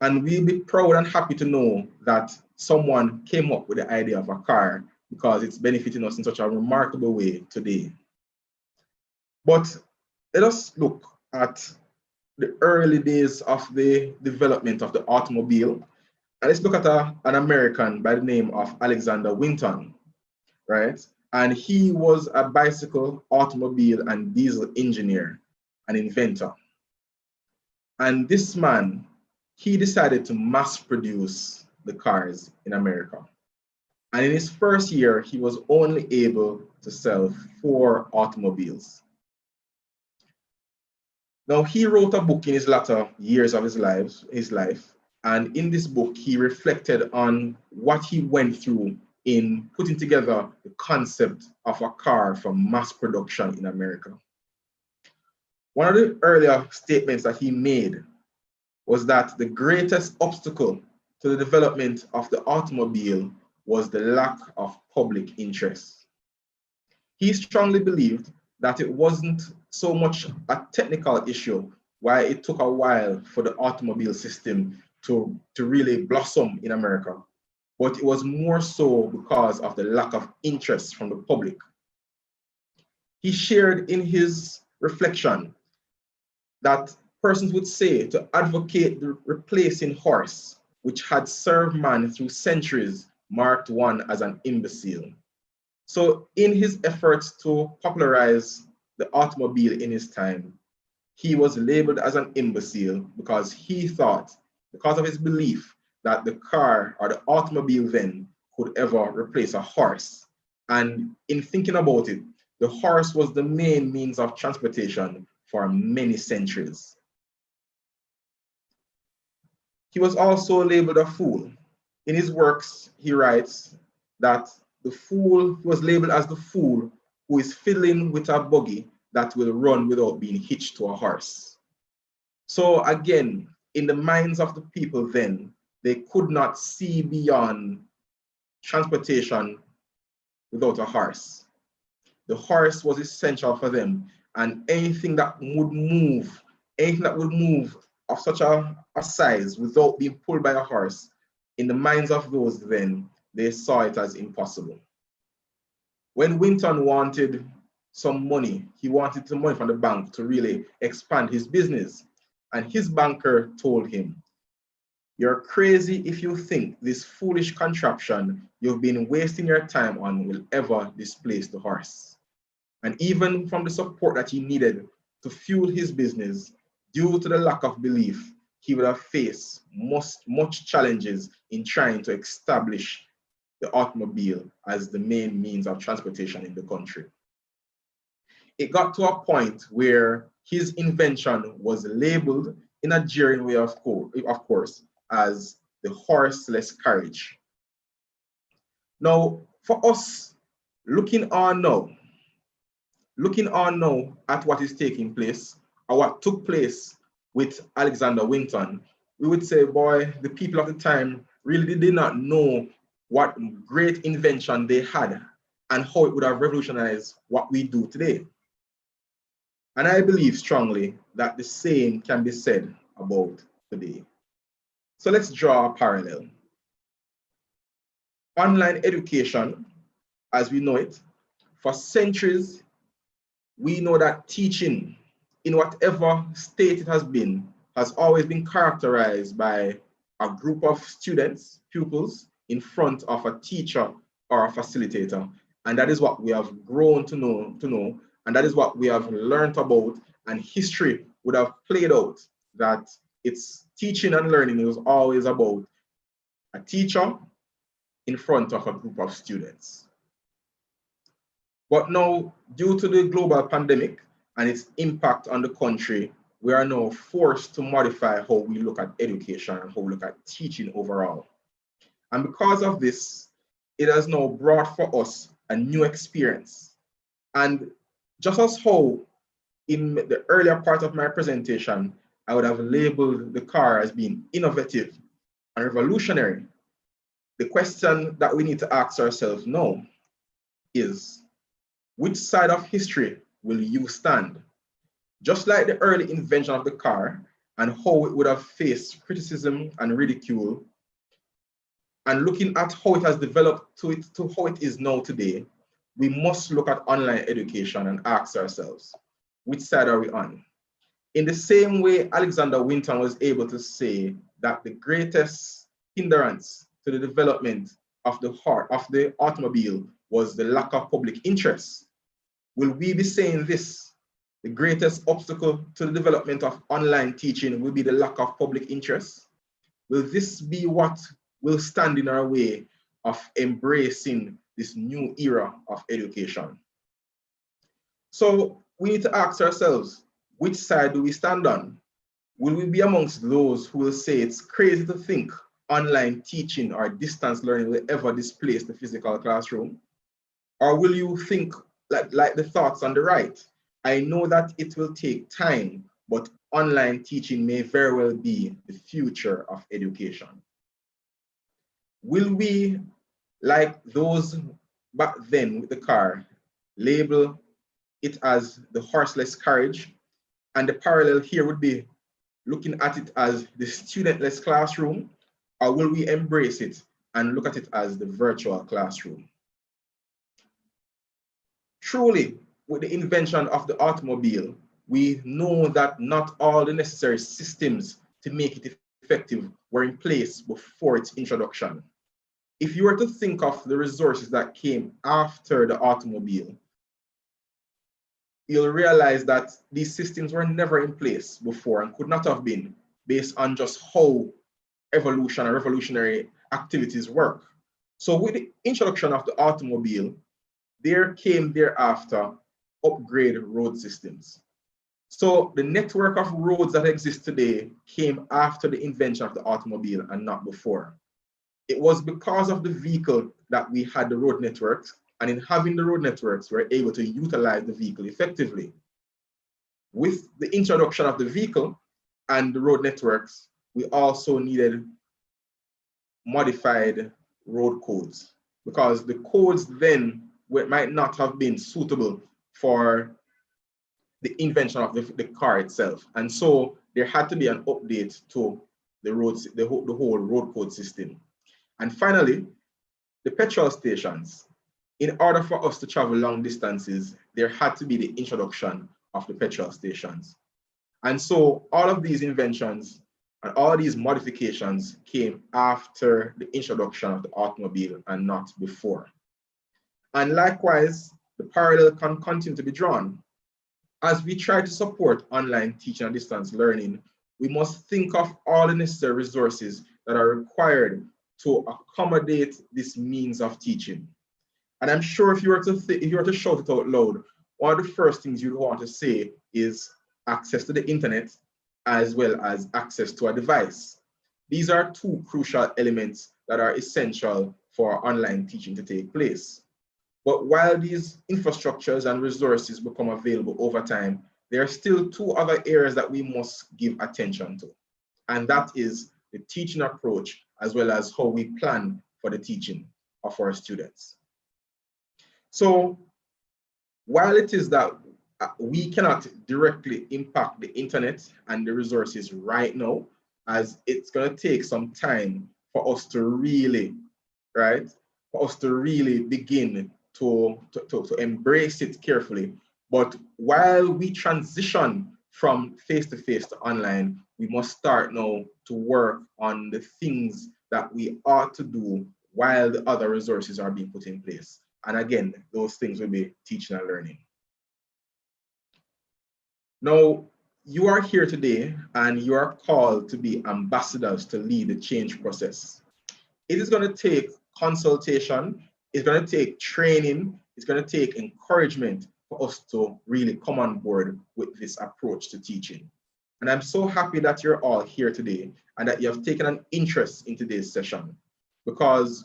And we'll be proud and happy to know that someone came up with the idea of a car because it's benefiting us in such a remarkable way today. But let us look at the early days of the development of the automobile. And let's look at an American by the name of Alexander Winton, right? And he was a bicycle, automobile, and diesel engineer, an inventor. And this man, he decided to mass produce the cars in America. And in his first year, he was only able to sell 4 automobiles. Now, he wrote a book in his latter years of his life, and in this book, he reflected on what he went through in putting together the concept of a car for mass production in America. One of the earlier statements that he made was that the greatest obstacle to the development of the automobile was the lack of public interest. He strongly believed that it wasn't so much a technical issue why it took a while for the automobile system to really blossom in America, but it was more so because of the lack of interest from the public. He shared in his reflection that persons would say to advocate the replacing horse, which had served man through centuries, marked one as an imbecile. So in his efforts to popularize the automobile in his time, he was labeled as an imbecile because he thought, because of his belief, that the car or the automobile then could ever replace a horse. And in thinking about it, the horse was the main means of transportation for many centuries. He was also labeled a fool. In his works, he writes that the fool was labeled as the fool who is fiddling with a buggy that will run without being hitched to a horse. So again, in the minds of the people then, they could not see beyond transportation without a horse. The horse was essential for them, and anything that would move of such a size without being pulled by a horse, in the minds of those then, they saw it as impossible. When Winton wanted some money, he wanted some money from the bank to really expand his business. And his banker told him, "You're crazy if you think this foolish contraption you've been wasting your time on will ever displace the horse." And even from the support that he needed to fuel his business, due to the lack of belief, he would have faced much challenges in trying to establish the automobile as the main means of transportation in the country. It got to a point where his invention was labeled in a jeering way, of course, as the horseless carriage. Now, for us, looking on now at what is taking place, or what took place with Alexander Winton, we would say, boy, the people of the time really did not know what great invention they had and how it would have revolutionized what we do today. And I believe strongly that the same can be said about today. So let's draw a parallel. Online education, as we know it, for centuries, we know that teaching, in whatever state it has always been characterized by a group of students, pupils, in front of a teacher or a facilitator. And that is what we have grown to know, and that is what we have learned about, and history would have played out that it's teaching and learning is always about a teacher in front of a group of students. But now, due to the global pandemic and its impact on the country, we are now forced to modify how we look at education and how we look at teaching overall. And because of this, it has now brought for us a new experience. And just as how in the earlier part of my presentation, I would have labeled the car as being innovative and revolutionary, the question that we need to ask ourselves now is, which side of history will you stand? Just like the early invention of the car and how it would have faced criticism and ridicule, and looking at how it has developed to how it is now today, we must look at online education and ask ourselves, which side are we on? In the same way Alexander Winton was able to say that the greatest hindrance to the development of the automobile was the lack of public interest, will we be saying this? The greatest obstacle to the development of online teaching will be the lack of public interest? Will this be what will stand in our way of embracing this new era of education? So we need to ask ourselves, which side do we stand on? Will we be amongst those who will say it's crazy to think online teaching or distance learning will ever displace the physical classroom? Or will you think like the thoughts on the right? I know that it will take time, but online teaching may very well be the future of education. Will we, like those back then with the car, label it as the horseless carriage? And the parallel here would be looking at it as the studentless classroom, or will we embrace it and look at it as the virtual classroom? Truly, with the invention of the automobile, we know that not all the necessary systems to make it effective were in place before its introduction. If you were to think of the resources that came after the automobile, you'll realize that these systems were never in place before and could not have been, based on just how evolution and revolutionary activities work. So with the introduction of the automobile, there came thereafter upgrade road systems. So the network of roads that exist today came after the invention of the automobile and not before. It was because of the vehicle that we had the road networks, and in having the road networks, we're able to utilize the vehicle effectively. With the introduction of the vehicle and the road networks, we also needed modified road codes, because the codes then might not have been suitable for the invention of the car itself. And so there had to be an update to the roads, the whole road code system. And finally, the petrol stations. In order for us to travel long distances, there had to be the introduction of the petrol stations. And so all of these inventions and all these modifications came after the introduction of the automobile and not before. And likewise, the parallel can continue to be drawn. As we try to support online teaching and distance learning, we must think of all the necessary resources that are required to accommodate this means of teaching. And I'm sure if you were to shout it out loud, one of the first things you'd want to say is access to the internet, as well as access to a device. These are two crucial elements that are essential for online teaching to take place. But while these infrastructures and resources become available over time, there are still two other areas that we must give attention to. And that is the teaching approach, as well as how we plan for the teaching of our students. So while it is that we cannot directly impact the internet and the resources right now, as it's going to take some time for us to really, begin to embrace it carefully. But while we transition from face-to-face to online, we must start now to work on the things that we ought to do while the other resources are being put in place. And again, those things will be teaching and learning. Now, you are here today and you are called to be ambassadors to lead the change process. It is going to take consultation, it's going to take training, it's going to take encouragement for us to really come on board with this approach to teaching. And I'm so happy that you're all here today and that you have taken an interest in today's session, because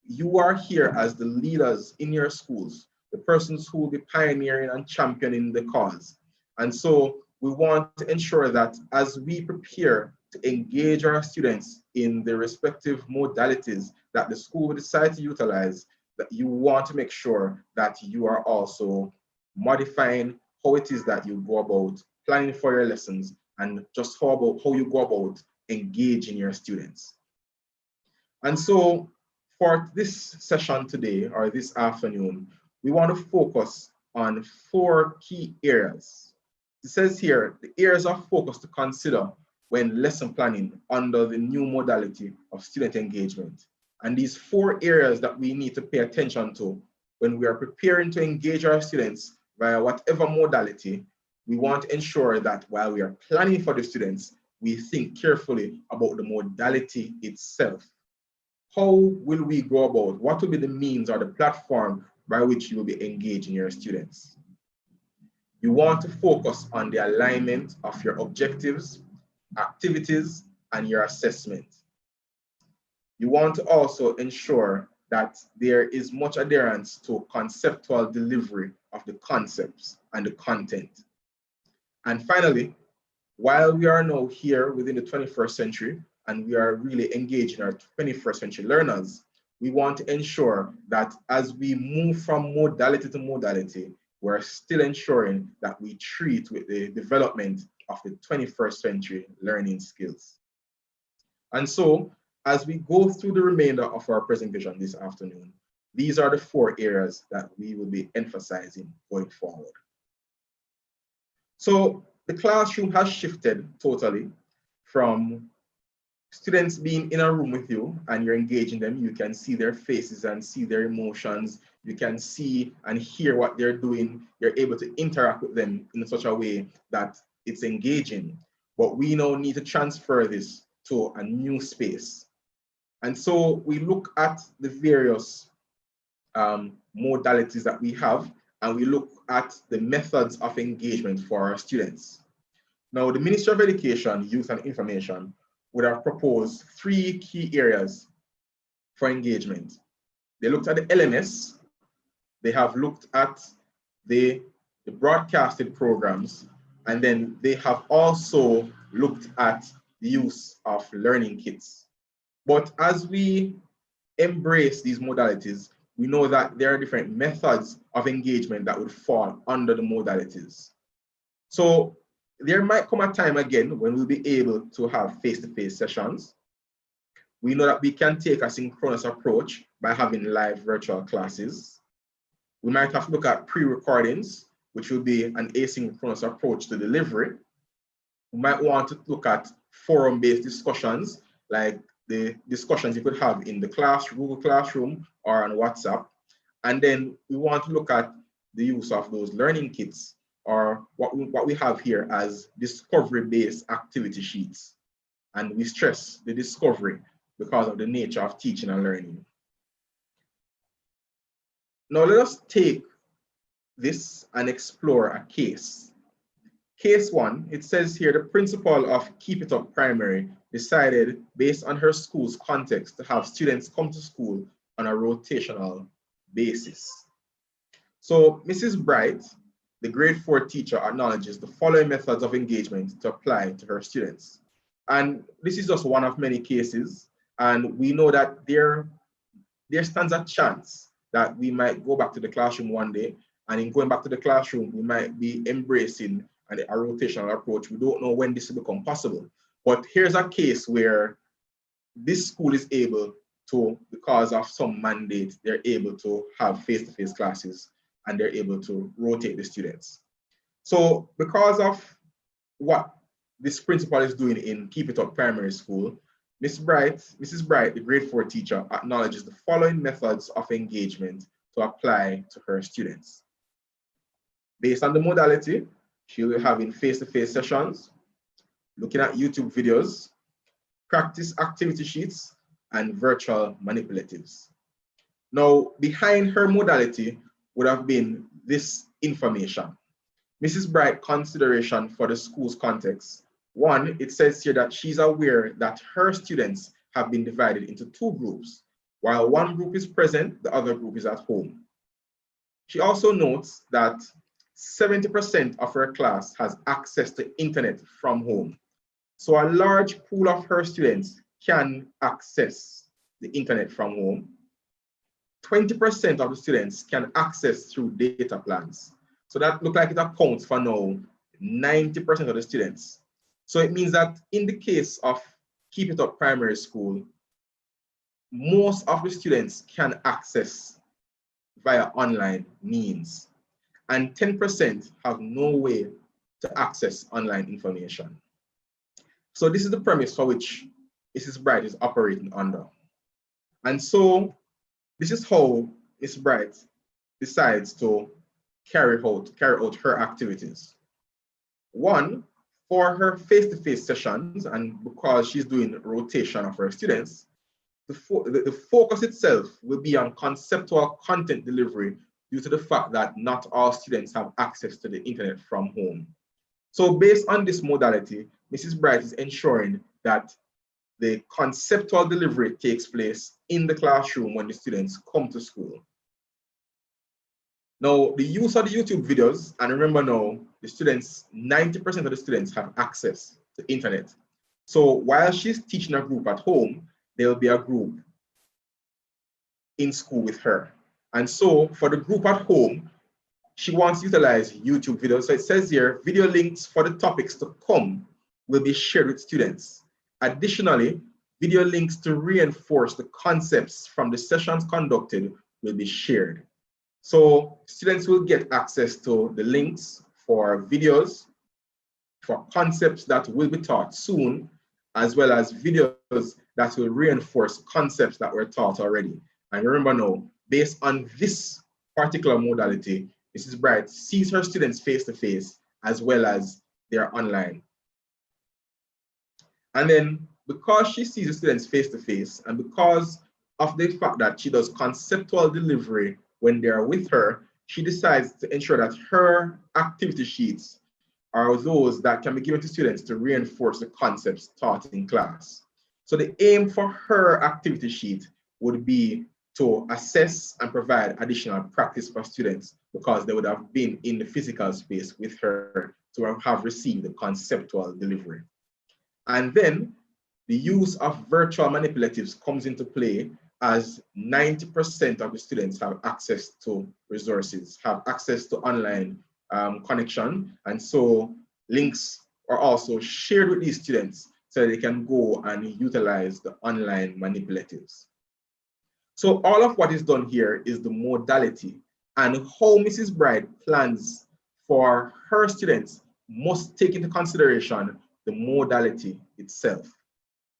you are here as the leaders in your schools, the persons who will be pioneering and championing the cause. And so we want to ensure that as we prepare to engage our students in the respective modalities that the school will decide to utilize, that you want to make sure that you are also modifying how it is that you go about planning for your lessons and just how you go about engaging your students. And so for this session today, or this afternoon, we want to focus on 4 key areas. It says here, the areas of focus to consider when lesson planning under the new modality of student engagement. And these 4 areas that we need to pay attention to when we are preparing to engage our students via whatever modality, we want to ensure that while we are planning for the students, we think carefully about the modality itself. How will we go about? What will be the means or the platform by which you will be engaging your students? You want to focus on the alignment of your objectives, activities, and your assessment. You want to also ensure that there is much adherence to conceptual delivery of the concepts and the content. And finally, while we are now here within the 21st century and we are really engaging our 21st century learners, we want to ensure that as we move from modality to modality, we're still ensuring that we treat with the development of the 21st century learning skills. And so, as we go through the remainder of our presentation this afternoon, these are the 4 areas that we will be emphasizing going forward. So the classroom has shifted totally from students being in a room with you and you're engaging them. You can see their faces and see their emotions. You can see and hear what they're doing. You're able to interact with them in such a way that it's engaging. But we now need to transfer this to a new space. And so we look at the various modalities that we have, and we look at the methods of engagement for our students. Now, the Ministry of Education, Youth and Information would have proposed 3 key areas for engagement. They looked at the LMS, they have looked at the broadcasted programs, and then they have also looked at the use of learning kits. But as we embrace these modalities, we know that there are different methods of engagement that would fall under the modalities. So there might come a time again when we'll be able to have face-to-face sessions. We know that we can take a synchronous approach by having live virtual classes. We might have to look at pre-recordings, which will be an asynchronous approach to delivery. We might want to look at forum-based discussions, like the discussions you could have in the Google Classroom or on WhatsApp. And then we want to look at the use of those learning kits, or what we have here as discovery-based activity sheets. And we stress the discovery because of the nature of teaching and learning. Now let us take this and explore a case. Case 1, it says here, the principal of Keep It Up Primary decided, based on her school's context, to have students come to school on a rotational basis. So Mrs. Bright, the grade 4 teacher, acknowledges the following methods of engagement to apply to her students. And this is just one of many cases. And we know that there stands a chance that we might go back to the classroom one day, and in going back to the classroom, we might be embracing a rotational approach. We don't know when this will become possible. But here's a case where this school is able to, because of some mandate, they're able to have face-to-face classes and they're able to rotate the students. So because of what this principal is doing in Keep It Up Primary School, Mrs. Bright, the grade 4 teacher, acknowledges the following methods of engagement to apply to her students. Based on the modality, she will be having face-to-face sessions, looking at YouTube videos, practice activity sheets, and virtual manipulatives. Now, behind her modality would have been this information. Mrs. Bright consideration for the school's context. 1, it says here that she's aware that her students have been divided into 2 groups. While one group is present, the other group is at home. She also notes that 70% of her class has access to internet from home. So a large pool of her students can access the internet from home. 20% of the students can access through data plans. So that looks like it accounts for now 90% of the students. So it means that in the case of Keep It Up Primary School, most of the students can access via online means, and 10% have no way to access online information. So this is the premise for which Mrs. Bright is operating under. And so this is how Mrs. Bright decides to carry out her activities. One, for her face-to-face sessions, and because she's doing rotation of her students, the focus itself will be on conceptual content delivery due to the fact that not all students have access to the internet from home. So based on this modality, Mrs. Bright is ensuring that the conceptual delivery takes place in the classroom when the students come to school. Now, the use of the YouTube videos, and remember now, the students, 90% of the students have access to internet. So while she's teaching a group at home, there will be a group in school with her. And so for the group at home, she wants to utilize YouTube videos. So it says here, video links for the topics to come will be shared with students. Additionally, video links to reinforce the concepts from the sessions conducted will be shared. So students will get access to the links for videos, for concepts that will be taught soon, as well as videos that will reinforce concepts that were taught already. And remember now, based on this particular modality, Mrs. Bright sees her students face-to-face as well as they're online. And then because she sees the students face-to-face and because of the fact that she does conceptual delivery when they're with her, she decides to ensure that her activity sheets are those that can be given to students to reinforce the concepts taught in class. So the aim for her activity sheet would be to assess and provide additional practice for students because they would have been in the physical space with her to have received the conceptual delivery. And then the use of virtual manipulatives comes into play as 90% of the students have access to resources, have access to online connection. And so links are also shared with these students so they can go and utilize the online manipulatives. So all of what is done here is the modality, and how Mrs. Bright plans for her students must take into consideration the modality itself.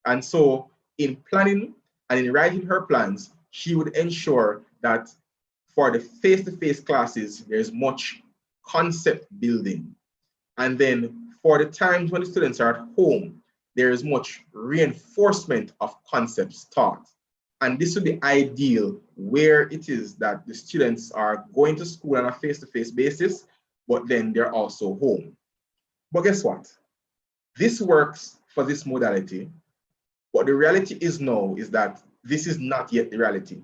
And so in planning and in writing her plans, she would ensure that for the face-to-face classes, there's much concept building. And then for the times when the students are at home, there is much reinforcement of concepts taught. And this would be ideal where it is that the students are going to school on a face-to-face basis, but then they're also home. But guess what? This works for this modality, but the reality is now is that this is not yet the reality.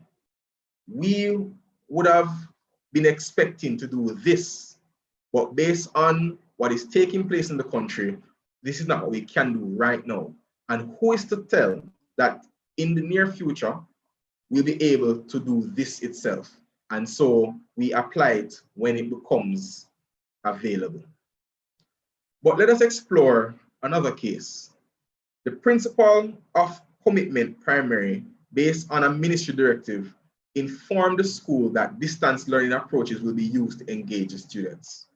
We would have been expecting to do this, but based on what is taking place in the country, this is not what we can do right now. And who is to tell that in the near future, we'll be able to do this itself? And so we apply it when it becomes available. But let us explore another case. The principle of commitment primary based on a ministry directive informed the school that distance learning approaches will be used to engage the students.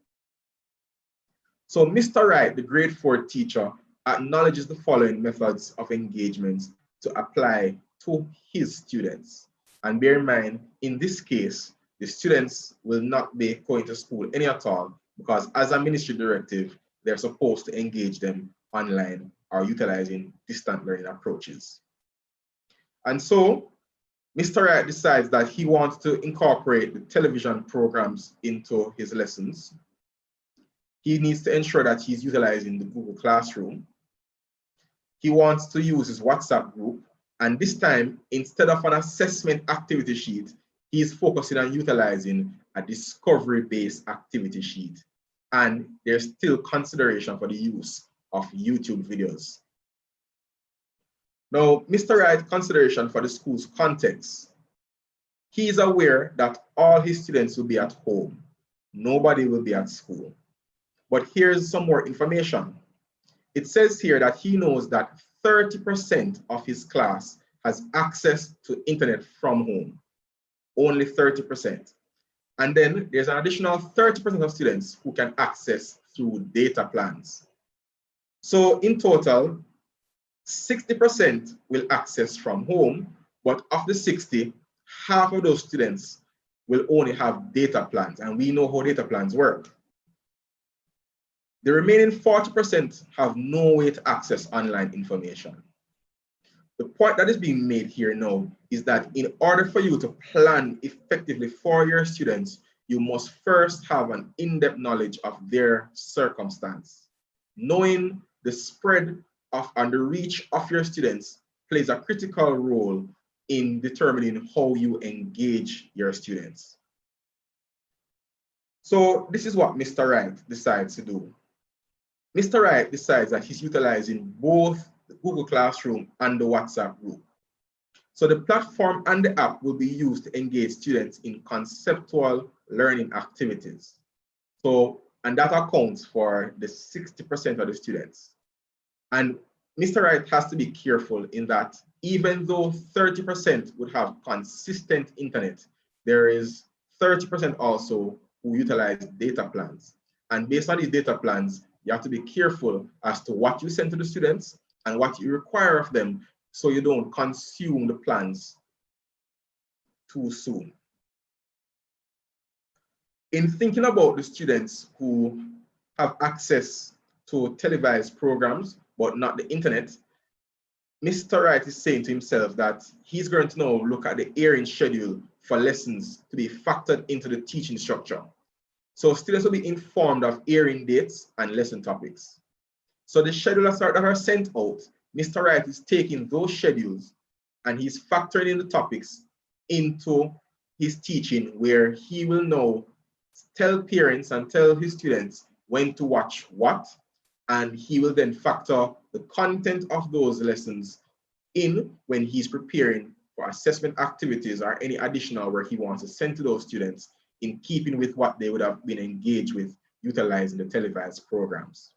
So Mr. Wright, the grade 4 teacher, acknowledges the following methods of engagement to apply to his students. And bear in mind, in this case, the students will not be going to school any at all because as a ministry directive, they're supposed to engage them online or utilizing distant learning approaches. And so Mr. Wright decides that he wants to incorporate the television programs into his lessons. He needs to ensure that he's utilizing the Google Classroom. He wants to use his WhatsApp group. And this time, instead of an assessment activity sheet, he's focusing on utilizing a discovery-based activity sheet. And there's still consideration for the use of YouTube videos. Now, Mr. Wright's consideration for the school's context. He is aware that all his students will be at home. Nobody will be at school. But here's some more information. it says here that he knows that 30% of his class has access to internet from home, only 30%. And then there's an additional 30% of students who can access through data plans. So in total, 60% will access from home, but of the 60, half of those students will only have data plans, and we know how data plans work. The remaining 40% have no way to access online information. The point that is being made here now is that in order for you to plan effectively for your students, you must first have an in-depth knowledge of their circumstance. Knowing the spread of and the reach of your students plays a critical role in determining how you engage your students. So this is what Mr. Wright decides to do. Mr. Wright decides that he's utilizing both the Google Classroom and the WhatsApp group. So the platform and the app will be used to engage students in conceptual learning activities. So, and that accounts for the 60% of the students. And Mr. Wright has to be careful in that even though 30% would have consistent internet, there is 30% also who utilize data plans. And based on these data plans, you have to be careful as to what you send to the students and what you require of them so you don't consume the plans too soon. In thinking about the students who have access to televised programs, but not the internet, Mr. Wright is saying to himself that he's going to now look at the airing schedule for lessons to be factored into the teaching structure. So students will be informed of airing dates and lesson topics. So the schedules that are sent out, Mr. Wright is taking those schedules and he's factoring in the topics into his teaching, where he will now tell parents and tell his students when to watch what, and he will then factor the content of those lessons in when he's preparing for assessment activities or any additional work he wants to send to those students, in keeping with what they would have been engaged with utilizing the televised programs.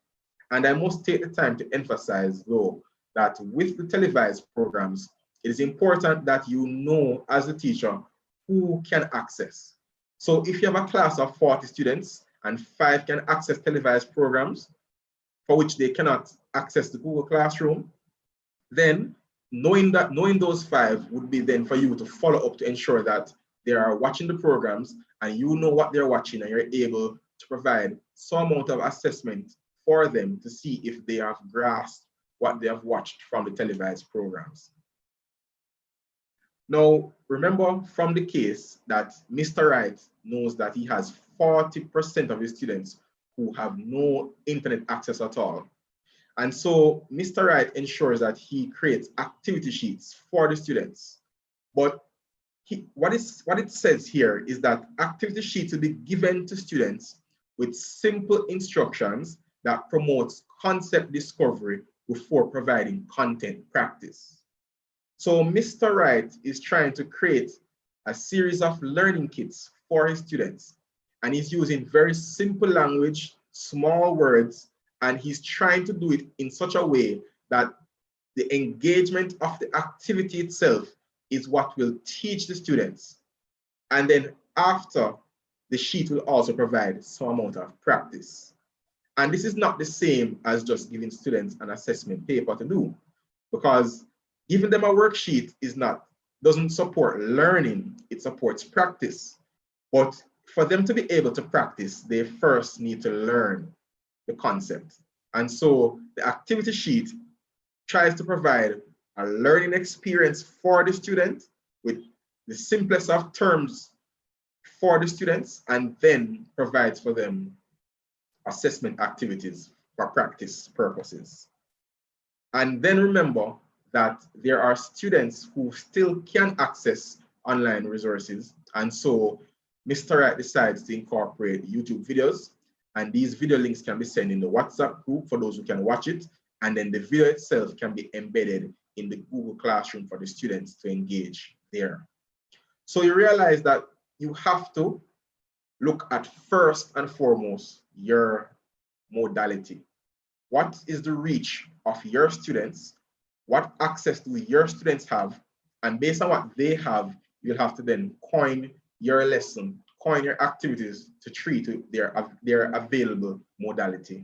And I must take the time to emphasize, though, that with the televised programs, it is important that you know as a teacher who can access. So if you have a class of 40 students and 5 can access televised programs for which they cannot access the Google Classroom, then knowing those 5 would be then for you to follow up to ensure that they are watching the programs and you know what they're watching, and you're able to provide some amount of assessment for them to see if they have grasped what they have watched from the televised programs. Now, remember from the case that Mr. Wright knows that he has 40% of his students who have no internet access at all. And so Mr. Wright ensures that he creates activity sheets for the students. But what it says here is that activity sheets will be given to students with simple instructions that promotes concept discovery before providing content practice. So Mr. Wright is trying to create a series of learning kits for his students, and he's using very simple language, small words, and he's trying to do it in such a way that the engagement of the activity itself is what will teach the students. And then after, the sheet will also provide some amount of practice. And this is not the same as just giving students an assessment paper to do, because giving them a worksheet doesn't support learning, it supports practice. But for them to be able to practice, they first need to learn the concept. And so the activity sheet tries to provide a learning experience for the student with the simplest of terms for the students, and then provides for them assessment activities for practice purposes. And then remember that there are students who still can access online resources. And so Mr. Wright decides to incorporate YouTube videos, and these video links can be sent in the WhatsApp group for those who can watch it. And then the video itself can be embedded in the Google Classroom for the students to engage there. So you realize that you have to look at first and foremost your modality. what is the reach of your students, what access do your students have, and based on what they have, you'll have to then coin your lesson, coin your activities to treat their available modality.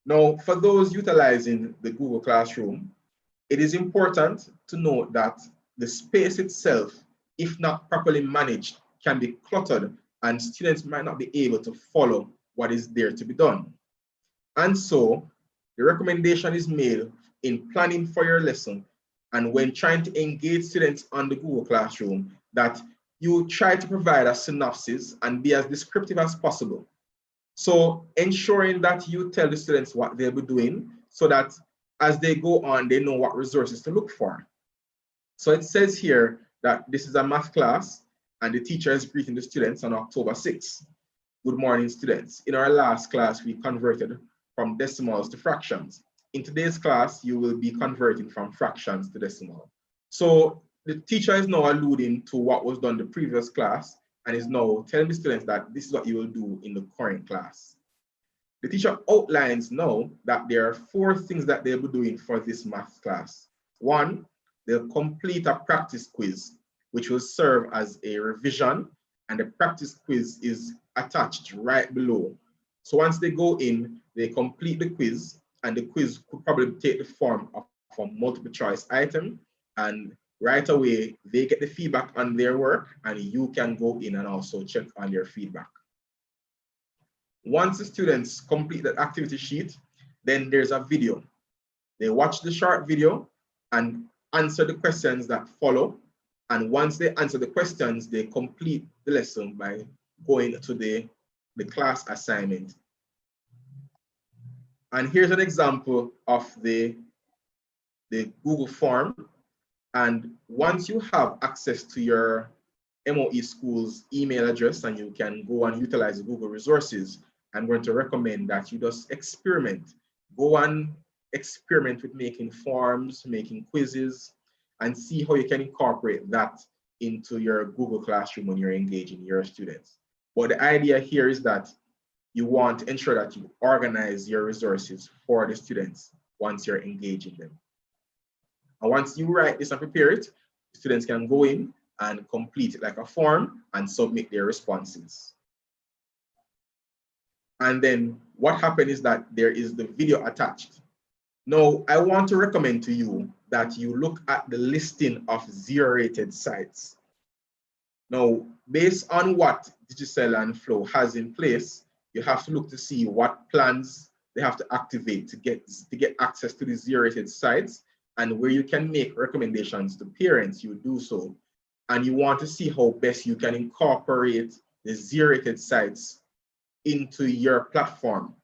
Now, for those utilizing the Google Classroom, it is important to note that the space itself, if not properly managed, can be cluttered and students might not be able to follow what is there to be done. And so the recommendation is made in planning for your lesson and when trying to engage students on the Google Classroom that you try to provide a synopsis and be as descriptive as possible. So ensuring that you tell the students what they'll be doing so that as they go on, they know what resources to look for. So it says here that this is a math class and the teacher is greeting the students on October 6th. Good morning, students. In our last class, we converted from decimals to fractions. In today's class, you will be converting from fractions to decimal. So the teacher is now alluding to what was done in the previous class and is now telling the students that this is what you will do in the current class. The teacher outlines now that there are 4 things that they'll be doing for this math class. 1, they'll complete a practice quiz, which will serve as a revision, and the practice quiz is attached right below. So once they go in, they complete the quiz, and the quiz could probably take the form of a multiple choice item, and right away, they get the feedback on their work, and you can go in and also check on their feedback. Once the students complete the activity sheet, then there's a video. They watch the short video and answer the questions that follow. And once they answer the questions, they complete the lesson by going to the class assignment. And here's an example of the Google form. And once you have access to your MOE school's email address and you can go and utilize the Google resources, I'm going to recommend that you just experiment. Go and experiment with making forms, making quizzes, and see how you can incorporate that into your Google Classroom when you're engaging your students. But the idea here is that you want to ensure that you organize your resources for the students once you're engaging them. And once you write this and prepare it, students can go in and complete it like a form and submit their responses. And then what happened is that there is the video attached. Now, I want to recommend to you that you look at the listing of 0-rated sites. Now, based on what Digicel and Flow has in place, you have to look to see what plans they have to activate to get access to the 0-rated sites, and where you can make recommendations to parents, you do so. And you want to see how best you can incorporate the 0-rated sites into your platform.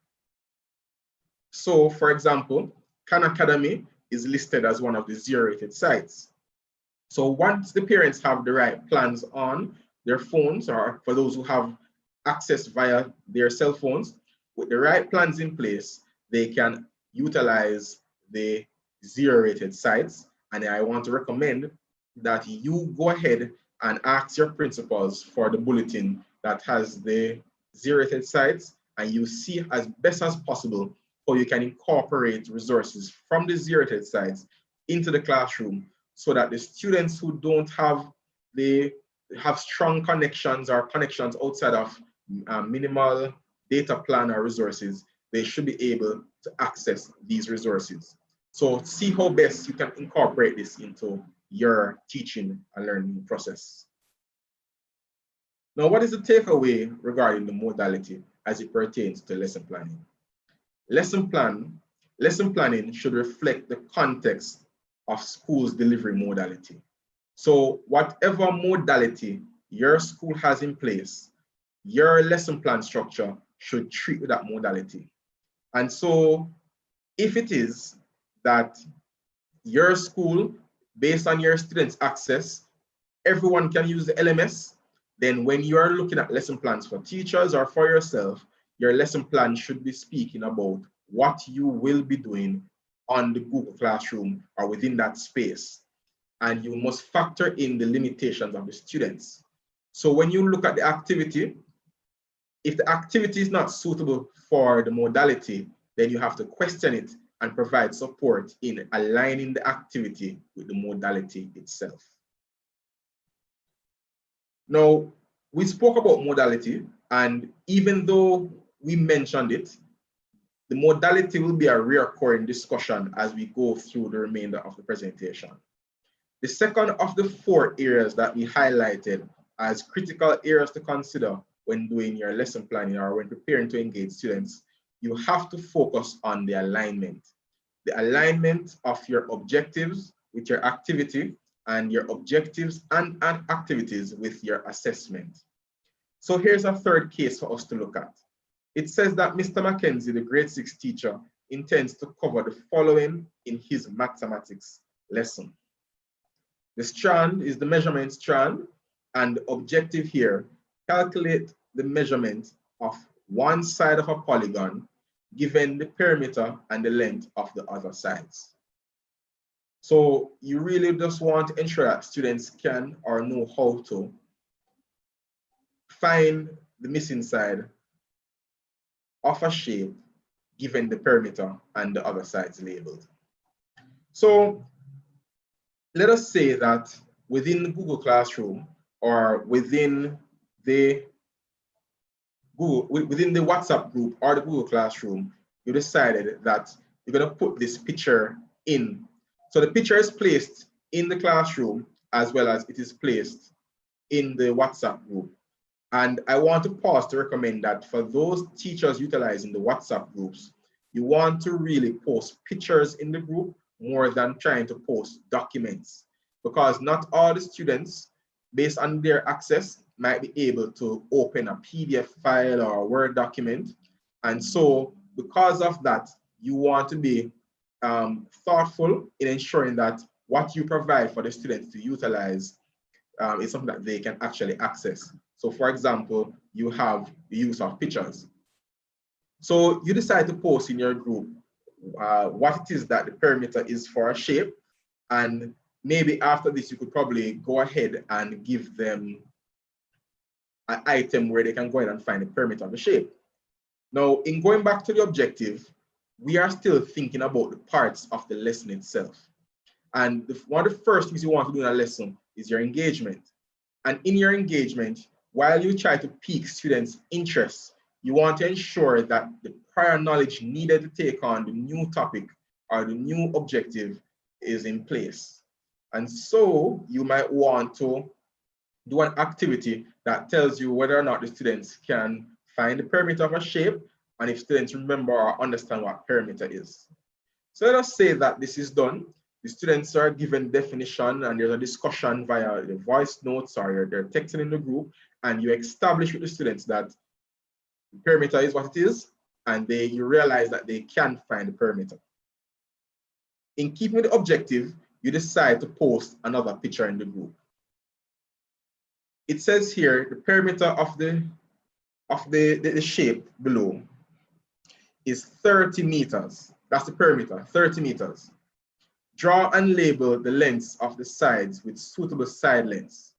So, for example, Khan Academy is listed as one of the 0-rated sites. So once the parents have the right plans on their phones, or for those who have access via their cell phones, with the right plans in place, they can utilize the 0-rated sites. And I want to recommend that you go ahead and ask your principals for the bulletin that has the 0-rated sites, and you see as best as possible how you can incorporate resources from the 0-rated sites into the classroom so that the students who don't have strong connections or connections outside of minimal data plan or resources, they should be able to access these resources. So see how best you can incorporate this into your teaching and learning process. Now, what is the takeaway regarding the modality as it pertains to lesson planning? Lesson planning should reflect the context of school's delivery modality. So whatever modality your school has in place, your lesson plan structure should treat with that modality. And so if it is that your school, based on your students' access, everyone can use the LMS, then when you are looking at lesson plans for teachers or for yourself, your lesson plan should be speaking about what you will be doing on the Google Classroom or within that space. And you must factor in the limitations of the students. So when you look at the activity, If the activity is not suitable for the modality, then you have to question it and provide support in aligning the activity with the modality itself. Now, we spoke about modality, and even though we mentioned it, the modality will be a recurring discussion as we go through the remainder of the presentation. The second of the 4 areas that we highlighted as critical areas to consider when doing your lesson planning or when preparing to engage students, you have to focus on the alignment. The alignment of your objectives with your activity and your objectives and activities with your assessment. So here's a third case for us to look at. It says that Mr. Mackenzie, the grade 6 teacher, intends to cover the following in his mathematics lesson. The strand is the measurement strand, and the objective here, calculate the measurement of one side of a polygon given the perimeter and the length of the other sides. So you really just want to ensure that students can or know how to find the missing side of a shape given the perimeter and the other sides labeled. So let us say that within the Google Classroom or within the WhatsApp group or the Google Classroom, you decided that you're going to put this picture in. So the picture is placed in the classroom as well as it is placed in the WhatsApp group. And I want to pause to recommend that for those teachers utilizing the WhatsApp groups, you want to really post pictures in the group more than trying to post documents, because not all the students, based on their access, might be able to open a PDF file or a Word document. And so because of that, you want to be thoughtful in ensuring that what you provide for the students to utilize is something that they can actually access. So for example, you have the use of pictures. So you decide to post in your group what it is that the perimeter is for a shape. And maybe after this, you could probably go ahead and give them an item where they can go ahead and find the perimeter of the shape. Now, in going back to the objective, we are still thinking about the parts of the lesson itself. And one of the first things you want to do in a lesson is your engagement. And in your engagement, while you try to pique students' interest, you want to ensure that the prior knowledge needed to take on the new topic or the new objective is in place. And so you might want to do an activity that tells you whether or not the students can find the perimeter of a shape and if students remember or understand what perimeter is. So let us say that this is done. The students are given definition and there's a discussion via the voice notes or they're texting in the group, and you establish with the students that the perimeter is what it is, and you realize that they can find the perimeter. In keeping with the objective, you decide to post another picture in the group. It says here the perimeter of the shape below is 30 meters. That's the perimeter, 30 meters. Draw and label the lengths of the sides with suitable side lengths.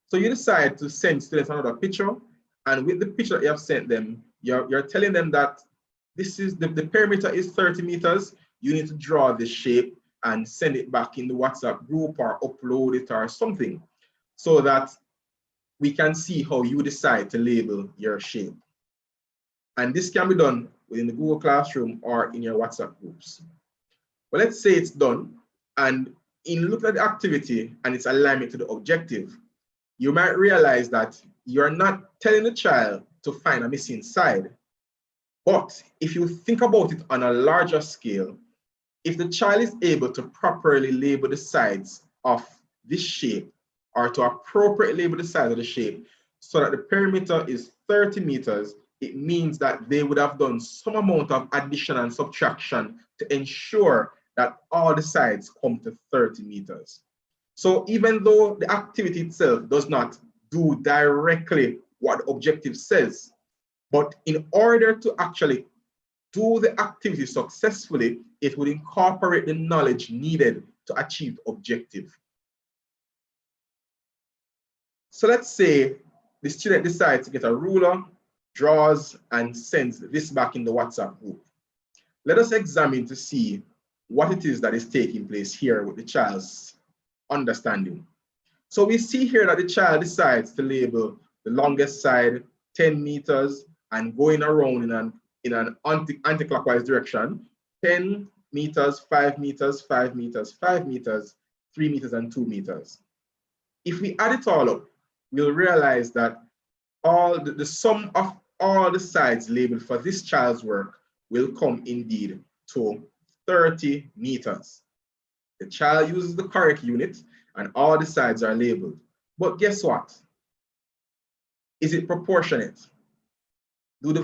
So you decide to send students another picture, and with the picture that you have sent them, you're telling them that this is the perimeter is 30 meters. You need to draw the shape and send it back in the WhatsApp group or upload it or something so that we can see how you decide to label your shape. And this can be done within the Google Classroom or in your WhatsApp groups. Well, let's say it's done, and in looking at the activity and its alignment to the objective, you might realize that you're not telling the child to find a missing side. But if you think about it on a larger scale, if the child is able to properly label the sides of this shape or to appropriately label the sides of the shape so that the perimeter is 30 meters, it means that they would have done some amount of addition and subtraction to ensure that all the sides come to 30 meters. So even though the activity itself does not do directly what the objective says, but in order to actually do the activity successfully, it would incorporate the knowledge needed to achieve the objective. So let's say the student decides to get a ruler draws and sends this back in the WhatsApp group. Let us examine to see what it is that is taking place here with the child's understanding. So we see here that the child decides to label the longest side 10 meters and going around in an anti-clockwise direction, 10 meters, 5 meters, 5 meters, 5 meters, 3 meters, and 2 meters. If we add it all up, we'll realize that all the sum of all the sides labeled for this child's work will come indeed to 30 meters. The child uses the correct unit and all the sides are labeled. But guess what? Is it proportionate? Are the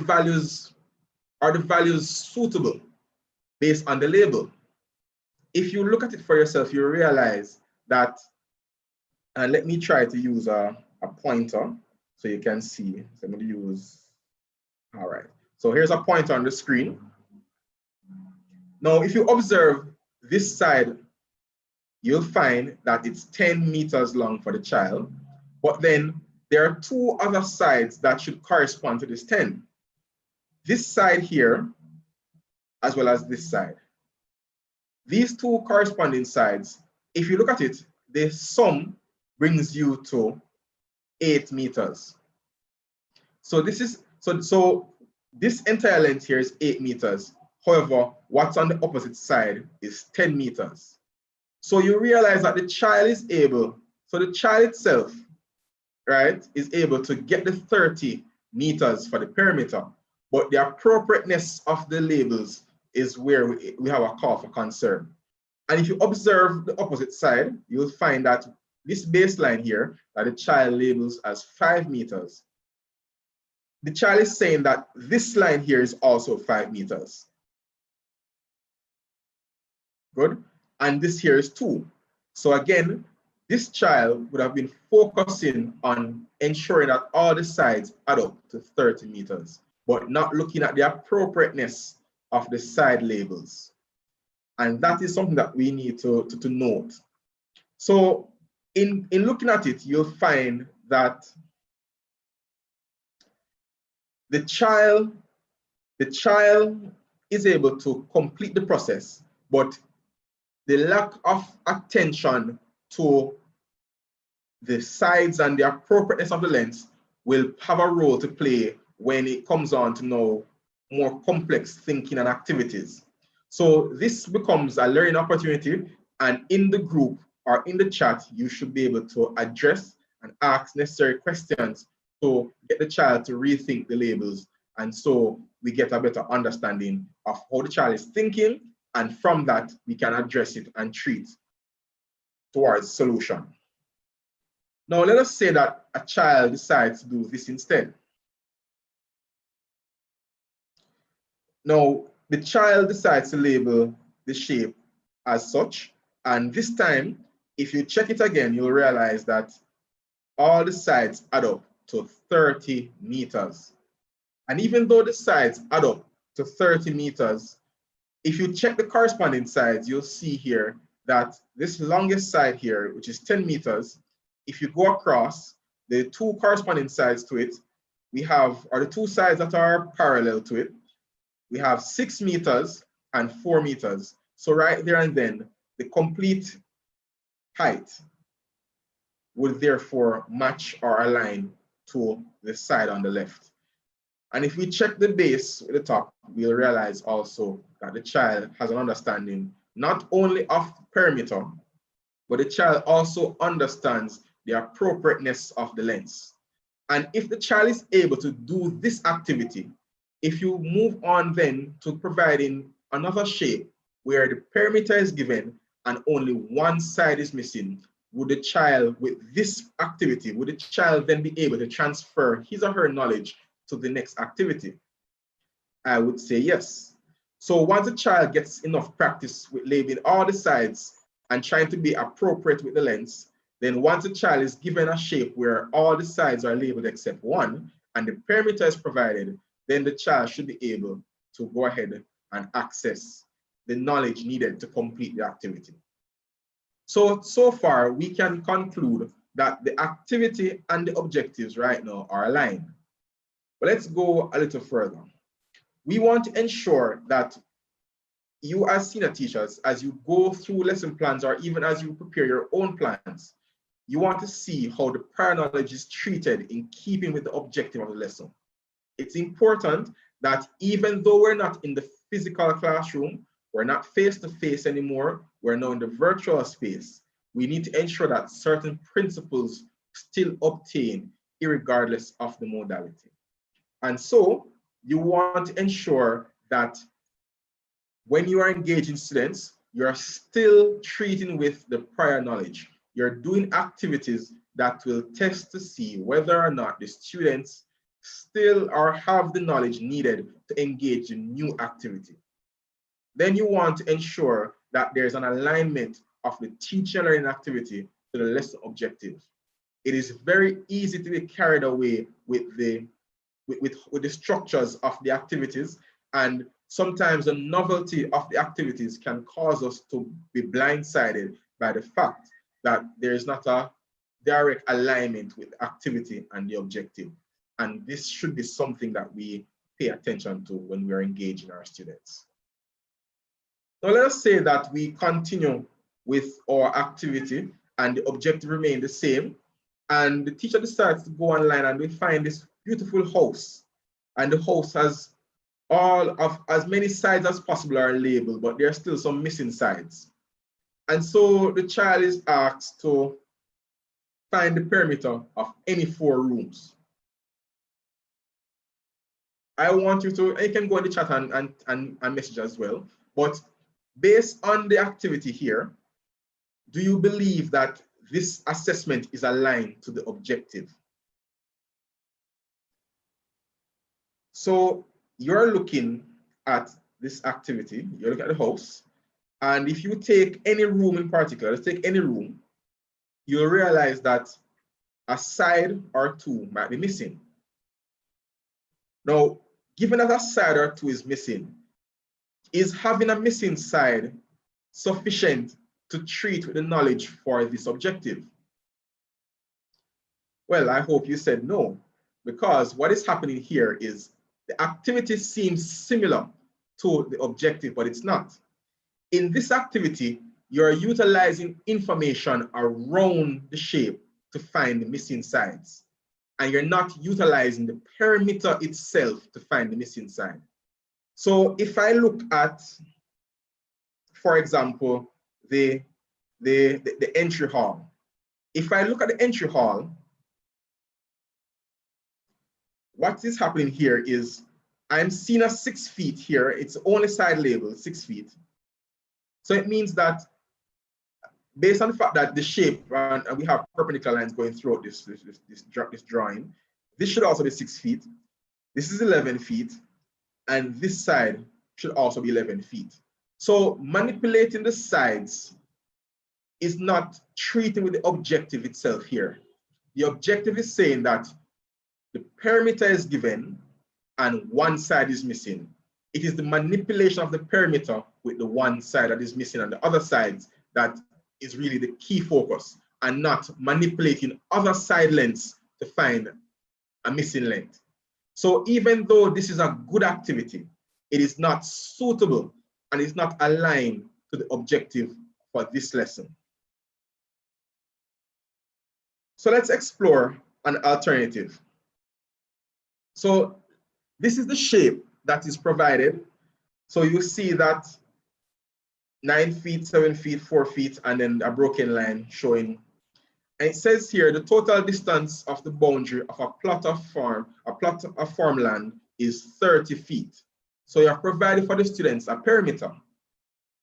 values suitable based on the label? If you look at it for yourself, you realize that, and let me try to use a pointer so you can see. So I'm going to use, all right. So here's a pointer on the screen. Now, if you observe this side, you'll find that it's 10 meters long for the child, but then there are two other sides that should correspond to this 10. This side here, as well as this side. These two corresponding sides, if you look at it, the sum brings you to 8 meters. So this is so this entire length here is 8 meters. However, what's on the opposite side is 10 meters. So you realize that the child is able, so the child itself, right, is able to get the 30 meters for the perimeter, but the appropriateness of the labels is where we have a call for concern. And if you observe the opposite side, you'll find that this baseline here that the child labels as 5 meters, the child is saying that this line here is also 5 meters. Good. And this here is 2. So again, this child would have been focusing on ensuring that all the sides add up to 30 meters, but not looking at the appropriateness of the side labels. And that is something that we need to note. So in looking at it, you'll find that the child is able to complete the process, but the lack of attention to the sides and the appropriateness of the lengths will have a role to play when it comes on to know more complex thinking and activities. So this becomes a learning opportunity, and in the group or in the chat, you should be able to address and ask necessary questions to get the child to rethink the labels. And so we get a better understanding of how the child is thinking, and from that, we can address it and treat towards solution. Now, let us say that a child decides to do this instead. Now, the child decides to label the shape as such, and this time, if you check it again, you'll realize that all the sides add up to 30 meters. And even though the sides add up to 30 meters, if you check the corresponding sides, you'll see here that this longest side here, which is 10 meters, if you go across the two corresponding sides to it, we have, or the two sides that are parallel to it, we have 6 meters and 4 meters. So right there and then, the complete height would therefore match or align to the side on the left. And if we check the base at the top, we'll realize also that the child has an understanding not only of perimeter, but the child also understands the appropriateness of the lengths. And if the child is able to do this activity, if you move on then to providing another shape where the perimeter is given and only one side is missing, would the child with this activity, would the child then be able to transfer his or her knowledge to the next activity? I would say yes. So once a child gets enough practice with labeling all the sides and trying to be appropriate with the lengths, then once a child is given a shape where all the sides are labeled except one and the perimeter is provided, then the child should be able to go ahead and access the knowledge needed to complete the activity. So far, we can conclude that the activity and the objectives right now are aligned. But let's go a little further. We want to ensure that you as senior teachers, as you go through lesson plans or even as you prepare your own plans, you want to see how the prior knowledge is treated in keeping with the objective of the lesson. It's important that even though we're not in the physical classroom, we're not face-to-face anymore, we're now in the virtual space, we need to ensure that certain principles still obtain irregardless of the modality. And so you want to ensure that when you are engaging students, you're still treating with the prior knowledge. You're doing activities that will test to see whether or not the students still or have the knowledge needed to engage in new activity. Then you want to ensure that there's an alignment of the teaching and learning activity to the lesson objective. It is very easy to be carried away with the structures of the activities, and sometimes the novelty of the activities can cause us to be blindsided by the fact that there is not a direct alignment with the activity and the objective. And this should be something that we pay attention to when we are engaging our students. Now let us say that we continue with our activity and the objective remain the same, and the teacher decides to go online and we find this beautiful house, and the house has all of as many sides as possible are labeled, but there are still some missing sides. And so the child is asked to find the perimeter of any 4 rooms. I want you to, you can go in the chat and message as well, but based on the activity here, do you believe that this assessment is aligned to the objective? So you're looking at this activity, you're looking at the house, and if you take any room in particular, let's take any room, you'll realize that a side or 2 might be missing. Now, given that a side or 2 is missing, is having a missing side sufficient to treat with the knowledge for this objective? Well, I hope you said no, because what is happening here is the activity seems similar to the objective, but it's not. In this activity, you're utilizing information around the shape to find the missing sides, and you're not utilizing the perimeter itself to find the missing side. So if I look at, for example, the entry hall, if I look at the entry hall, what is happening here is I'm seeing a 6 feet here. It's only side label 6 feet. So it means that based on the fact that the shape, and we have perpendicular lines going throughout this drawing, this should also be 6 feet. This is 11 feet, and this side should also be 11 feet. So manipulating the sides is not treating with the objective itself here. The objective is saying that the perimeter is given and one side is missing. It is the manipulation of the perimeter with the one side that is missing and the other sides that is really the key focus, and not manipulating other side lengths to find a missing length. So even though this is a good activity, it is not suitable and is not aligned to the objective for this lesson. So let's explore an alternative. So this is the shape that is provided. So you see that 9 feet, 7 feet, 4 feet, and then a broken line showing. And it says here the total distance of the boundary of a plot of farmland is 30 feet. So you have provided for the students a perimeter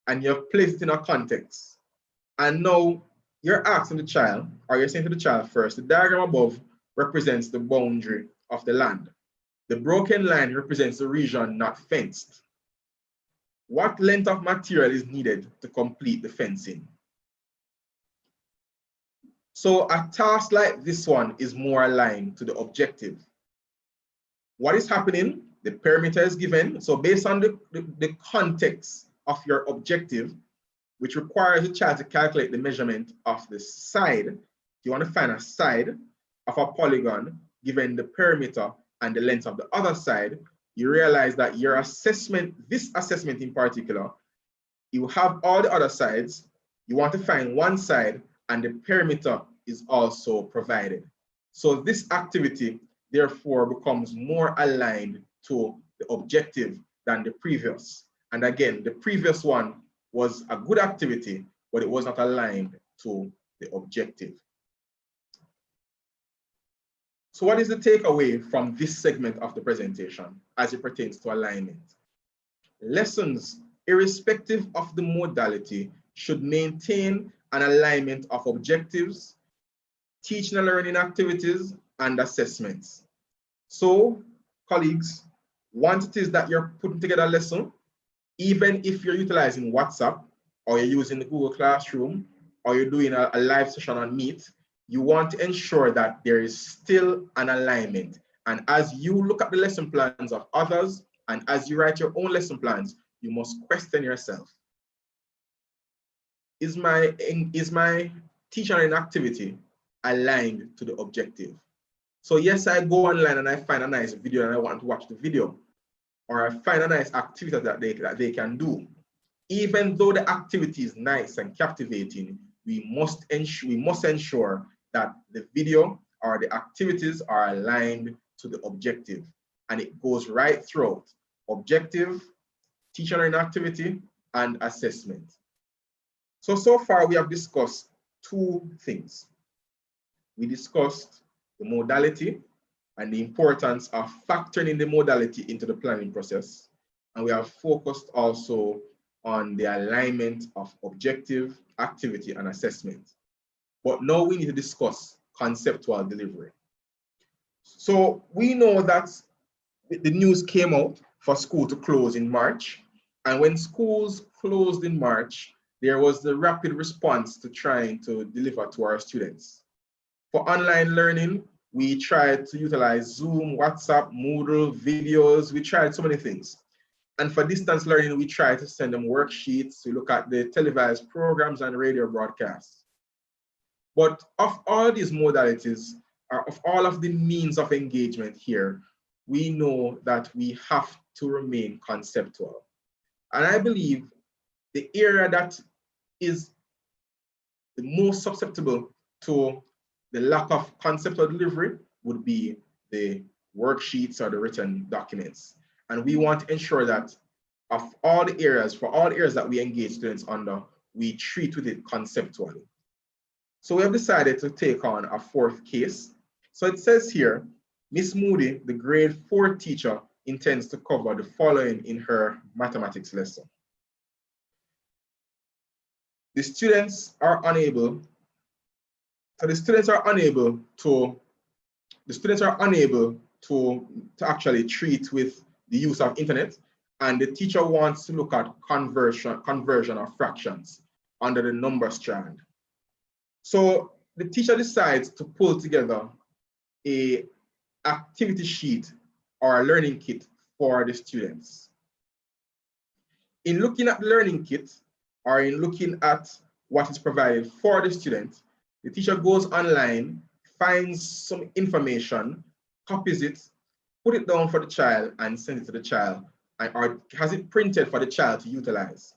and you have placed it in a context. And now you're asking the child, or you're saying to the child first, the diagram above represents the boundary of the land. The broken line represents the region not fenced. What length of material is needed to complete the fencing? So a task like this one is more aligned to the objective. What is happening? The perimeter is given. So based on the context of your objective, which requires the child to calculate the measurement of the side, you want to find a side of a polygon given the perimeter and the length of the other side, you realize that your assessment, this assessment in particular, you have all the other sides, you want to find one side, and the perimeter is also provided. So this activity, therefore, becomes more aligned to the objective than the previous. And again, the previous one was a good activity, but it was not aligned to the objective. So what is the takeaway from this segment of the presentation as it pertains to alignment? Lessons, irrespective of the modality, should maintain an alignment of objectives, teaching and learning activities, and assessments. So, colleagues, once it is that you're putting together a lesson, even if you're utilizing WhatsApp, or you're using the Google Classroom, or you're doing a live session on Meet, you want to ensure that there is still an alignment. And as you look at the lesson plans of others, and as you write your own lesson plans, you must question yourself. Is my teaching and activity aligned to the objective? So yes, I go online and I find a nice video and I want to watch the video, or I find a nice activity that they can do. Even though the activity is nice and captivating, we must ensure that the video or the activities are aligned to the objective, and it goes right throughout: objective, teaching and activity, and assessment. So far we have discussed two things. We discussed the modality and the importance of factoring in the modality into the planning process. And we have focused also on the alignment of objective, activity, and assessment. But now we need to discuss conceptual delivery. So we know that the news came out for school to close in March. And when schools closed in March, there was the rapid response to trying to deliver to our students. For online learning, we tried to utilize Zoom, WhatsApp, Moodle, videos. We tried so many things. And for distance learning, we tried to send them worksheets to look at the televised programs and radio broadcasts. But of all these modalities, or of all of the means of engagement here, we know that we have to remain conceptual. And I believe the area that is the most susceptible to the lack of conceptual delivery would be the worksheets or the written documents. And we want to ensure that of all the areas, for all the areas that we engage students under, we treat with it conceptually. So we have decided to take on a fourth case. So it says here, Miss Moody, the grade 4 teacher, intends to cover the following in her mathematics lesson. The students are unable to actually treat with the use of internet, and the teacher wants to look at conversion of fractions under the number strand. So the teacher decides to pull together an activity sheet or a learning kit for the students. In looking at the learning kit, or in looking at what is provided for the student, the teacher goes online, finds some information, copies it, put it down for the child, and sends it to the child, or has it printed for the child to utilize.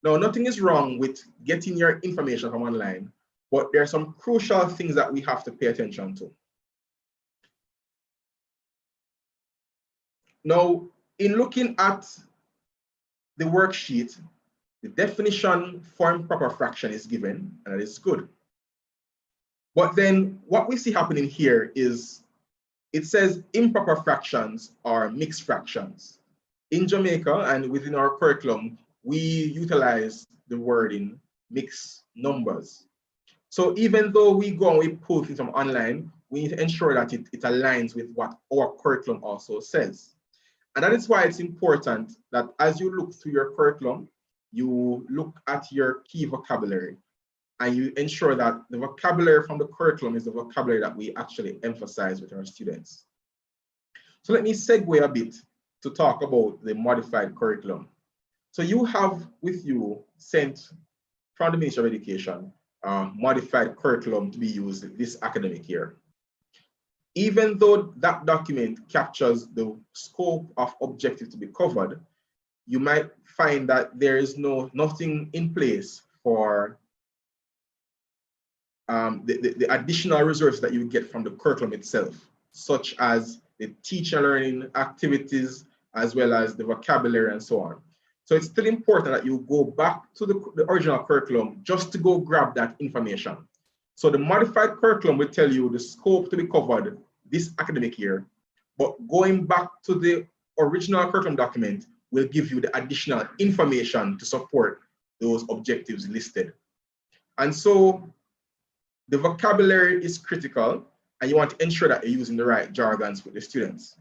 Now, nothing is wrong with getting your information from online, but there are some crucial things that we have to pay attention to. Now, in looking at the worksheet, the definition for improper fraction is given, and that is good. But then what we see happening here is it says improper fractions are mixed fractions. In Jamaica and within our curriculum, we utilize the wording mixed numbers. So even though we go and we pull things from online, we need to ensure that it aligns with what our curriculum also says. And that is why it's important that as you look through your curriculum, you look at your key vocabulary and you ensure that the vocabulary from the curriculum is the vocabulary that we actually emphasize with our students. So let me segue a bit to talk about the modified curriculum. So you have with you sent from the Ministry of Education modified curriculum to be used this academic year. even though that document captures the scope of objective to be covered, you might find that there is nothing in place for the additional resources that you get from the curriculum itself, such as the teacher learning activities, as well as the vocabulary and so on. So it's still important that you go back to the original curriculum just to go grab that information. So the modified curriculum will tell you the scope to be covered this academic year, but going back to the original curriculum document will give you the additional information to support those objectives listed. And so the vocabulary is critical, and you want to ensure that you're using the right jargons with the students.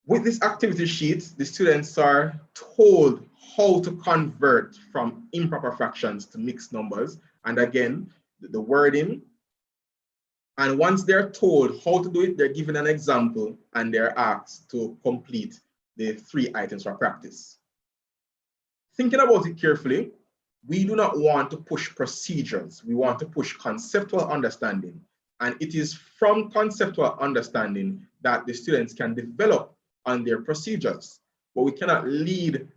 With this activity sheet, the students are told how to convert from improper fractions to mixed numbers. And again, the wording. And once they're told how to do it, they're given an example and they're asked to complete the 3 items for practice. Thinking about it carefully, we do not want to push procedures. We want to push conceptual understanding. And it is from conceptual understanding that the students can develop on their procedures, but we cannot lead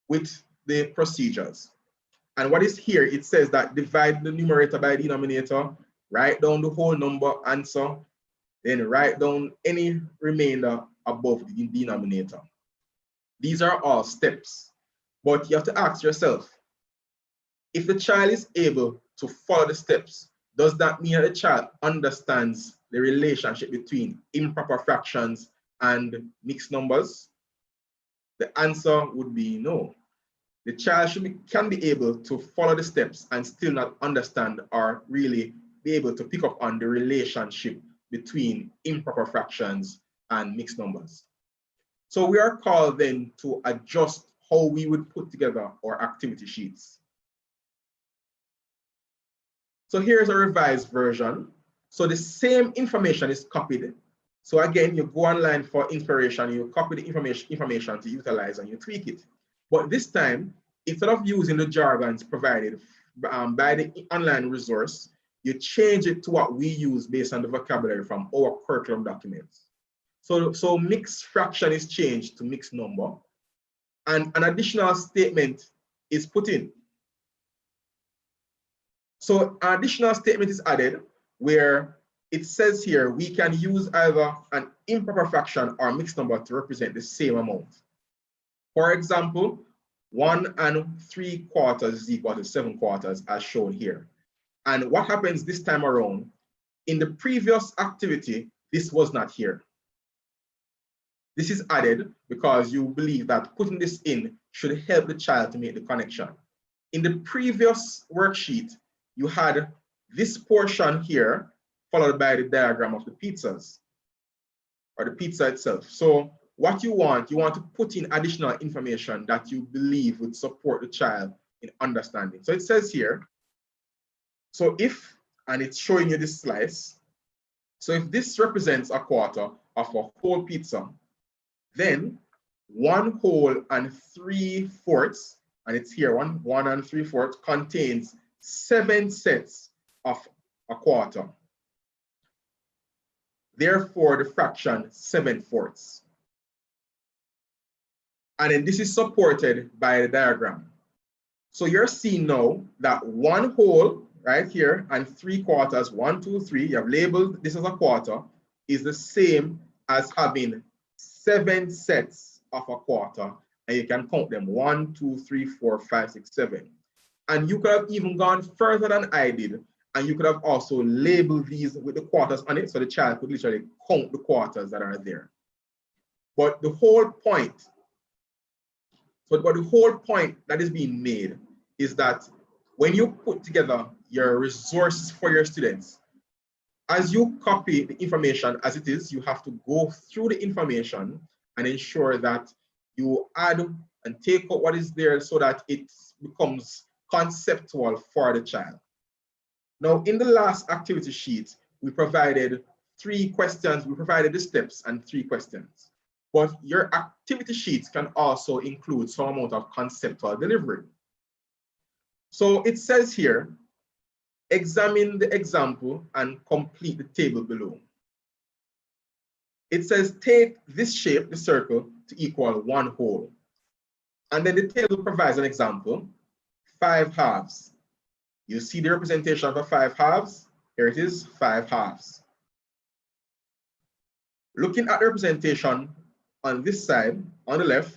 with the procedures. And what is here, it says that divide the numerator by the denominator, write down the whole number answer, then write down any remainder above the denominator. These are all steps, but you have to ask yourself, if the child is able to follow the steps, does that mean that the child understands the relationship between improper fractions and mixed numbers? The answer would be no. The child can be able to follow the steps and still not understand or really be able to pick up on the relationship between improper fractions and mixed numbers. So we are called then to adjust how we would put together our activity sheets. So here's a revised version. So the same information is copied. So again, you go online for inspiration, you copy the information to utilize and you tweak it. But this time, instead of using the jargons provided by the online resource, you change it to what we use based on the vocabulary from our curriculum documents. So mixed fraction is changed to mixed number, and an additional statement is put in. So an additional statement is added where it says here, we can use either an improper fraction or mixed number to represent the same amount. For example, 1 3/4 is equal to 7/4 as shown here. And what happens this time around, in the previous activity, this was not here. This is added because you believe that putting this in should help the child to make the connection. In the previous worksheet, you had this portion here followed by the diagram of the pizzas or the pizza itself. So what you want to put in additional information that you believe would support the child in understanding. So it says here, so if, and it's showing you this slice, so if this represents a quarter of a whole pizza, then 1 whole and 3/4, and it's here 1 3/4 contains 7 sets of a quarter. Therefore, the fraction 7/4. And then this is supported by the diagram. So you're seeing now that 1 whole right here and 3/4, 1, 2, 3, you have labeled this as a quarter, is the same as having 7 sets of a quarter, and you can count them 1, 2, 3, 4, 5, 6, 7. And you could have even gone further than I did, and you could have also labeled these with the quarters on it, so the child could literally count the quarters that are there. But the whole point, that is being made is that when you put together your resources for your students, as you copy the information as it is, you have to go through the information and ensure that you add and take out what is there so that it becomes conceptual for the child. Now, in the last activity sheet, we provided 3 questions. We provided the steps and 3 questions. But your activity sheets can also include some amount of conceptual delivery. So it says here, Examine the example and complete the table below. It says take this shape, the circle, to equal 1 whole. And then the table provides an example, 5 halves. You see the representation of the 5 halves? Here it is, 5 halves. Looking at the representation on this side, on the left,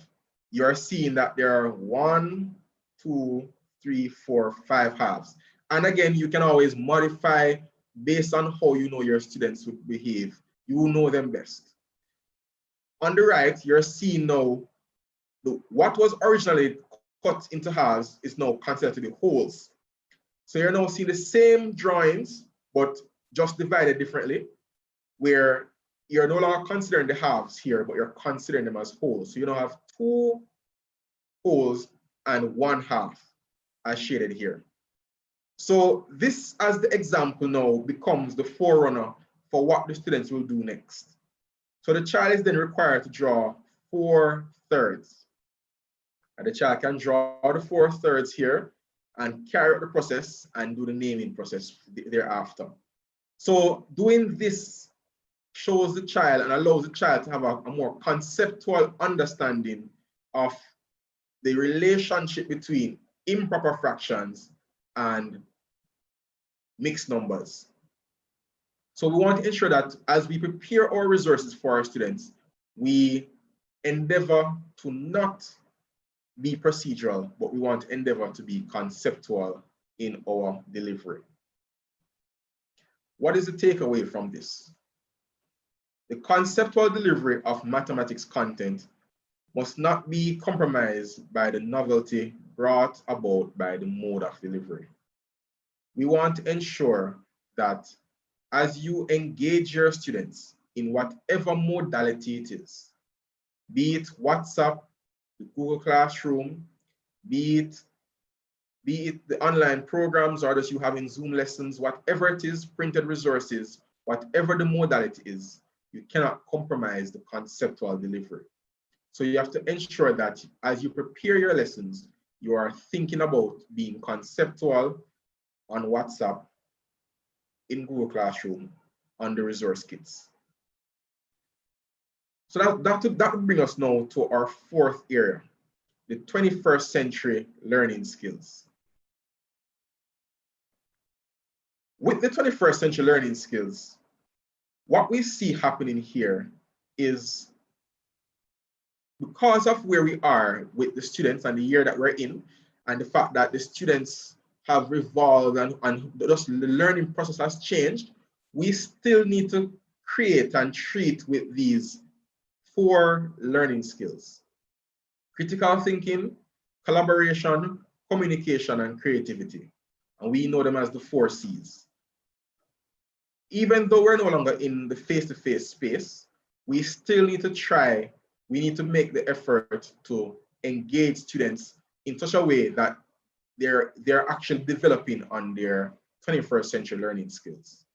you are seeing that there are 1, 2, 3, 4, 5 halves. And again, you can always modify based on how you know your students would behave. You know them best. On the right, you're seeing now what was originally cut into halves is now considered to be wholes. So you're now seeing the same drawings, but just divided differently, where you're no longer considering the halves here, but you're considering them as wholes. So you now have 2 wholes and 1 half as shaded here. So this, as the example now, becomes the forerunner for what the students will do next. So the child is then required to draw 4 thirds. And the child can draw the 4 thirds here and carry out the process and do the naming process thereafter. So doing this shows the child and allows the child to have a more conceptual understanding of the relationship between improper fractions and mixed numbers. So we want to ensure that as we prepare our resources for our students, we endeavor to not be procedural, but we want to endeavor to be conceptual in our delivery. What is the takeaway from this? The conceptual delivery of mathematics content must not be compromised by the novelty brought about by the mode of delivery. We want to ensure that as you engage your students in whatever modality it is, be it WhatsApp, the Google Classroom, be it the online programs or that you have in Zoom lessons, whatever it is, printed resources, whatever the modality is, you cannot compromise the conceptual delivery. So you have to ensure that as you prepare your lessons, you are thinking about being conceptual on WhatsApp, in Google Classroom, on the resource kits. So that would bring us now to our 4th area, the 21st century learning skills. With the 21st century learning skills, what we see happening here is because of where we are with the students and the year that we're in, and the fact that the students have evolved and just the learning process has changed, we still need to create and treat with these 4 learning skills: critical thinking, collaboration, communication, and creativity. And we know them as the 4 C's. Even though we're no longer in the face-to-face space, we still need to try, we need to make the effort to engage students in such a way that they're actually developing on their 21st century learning skills.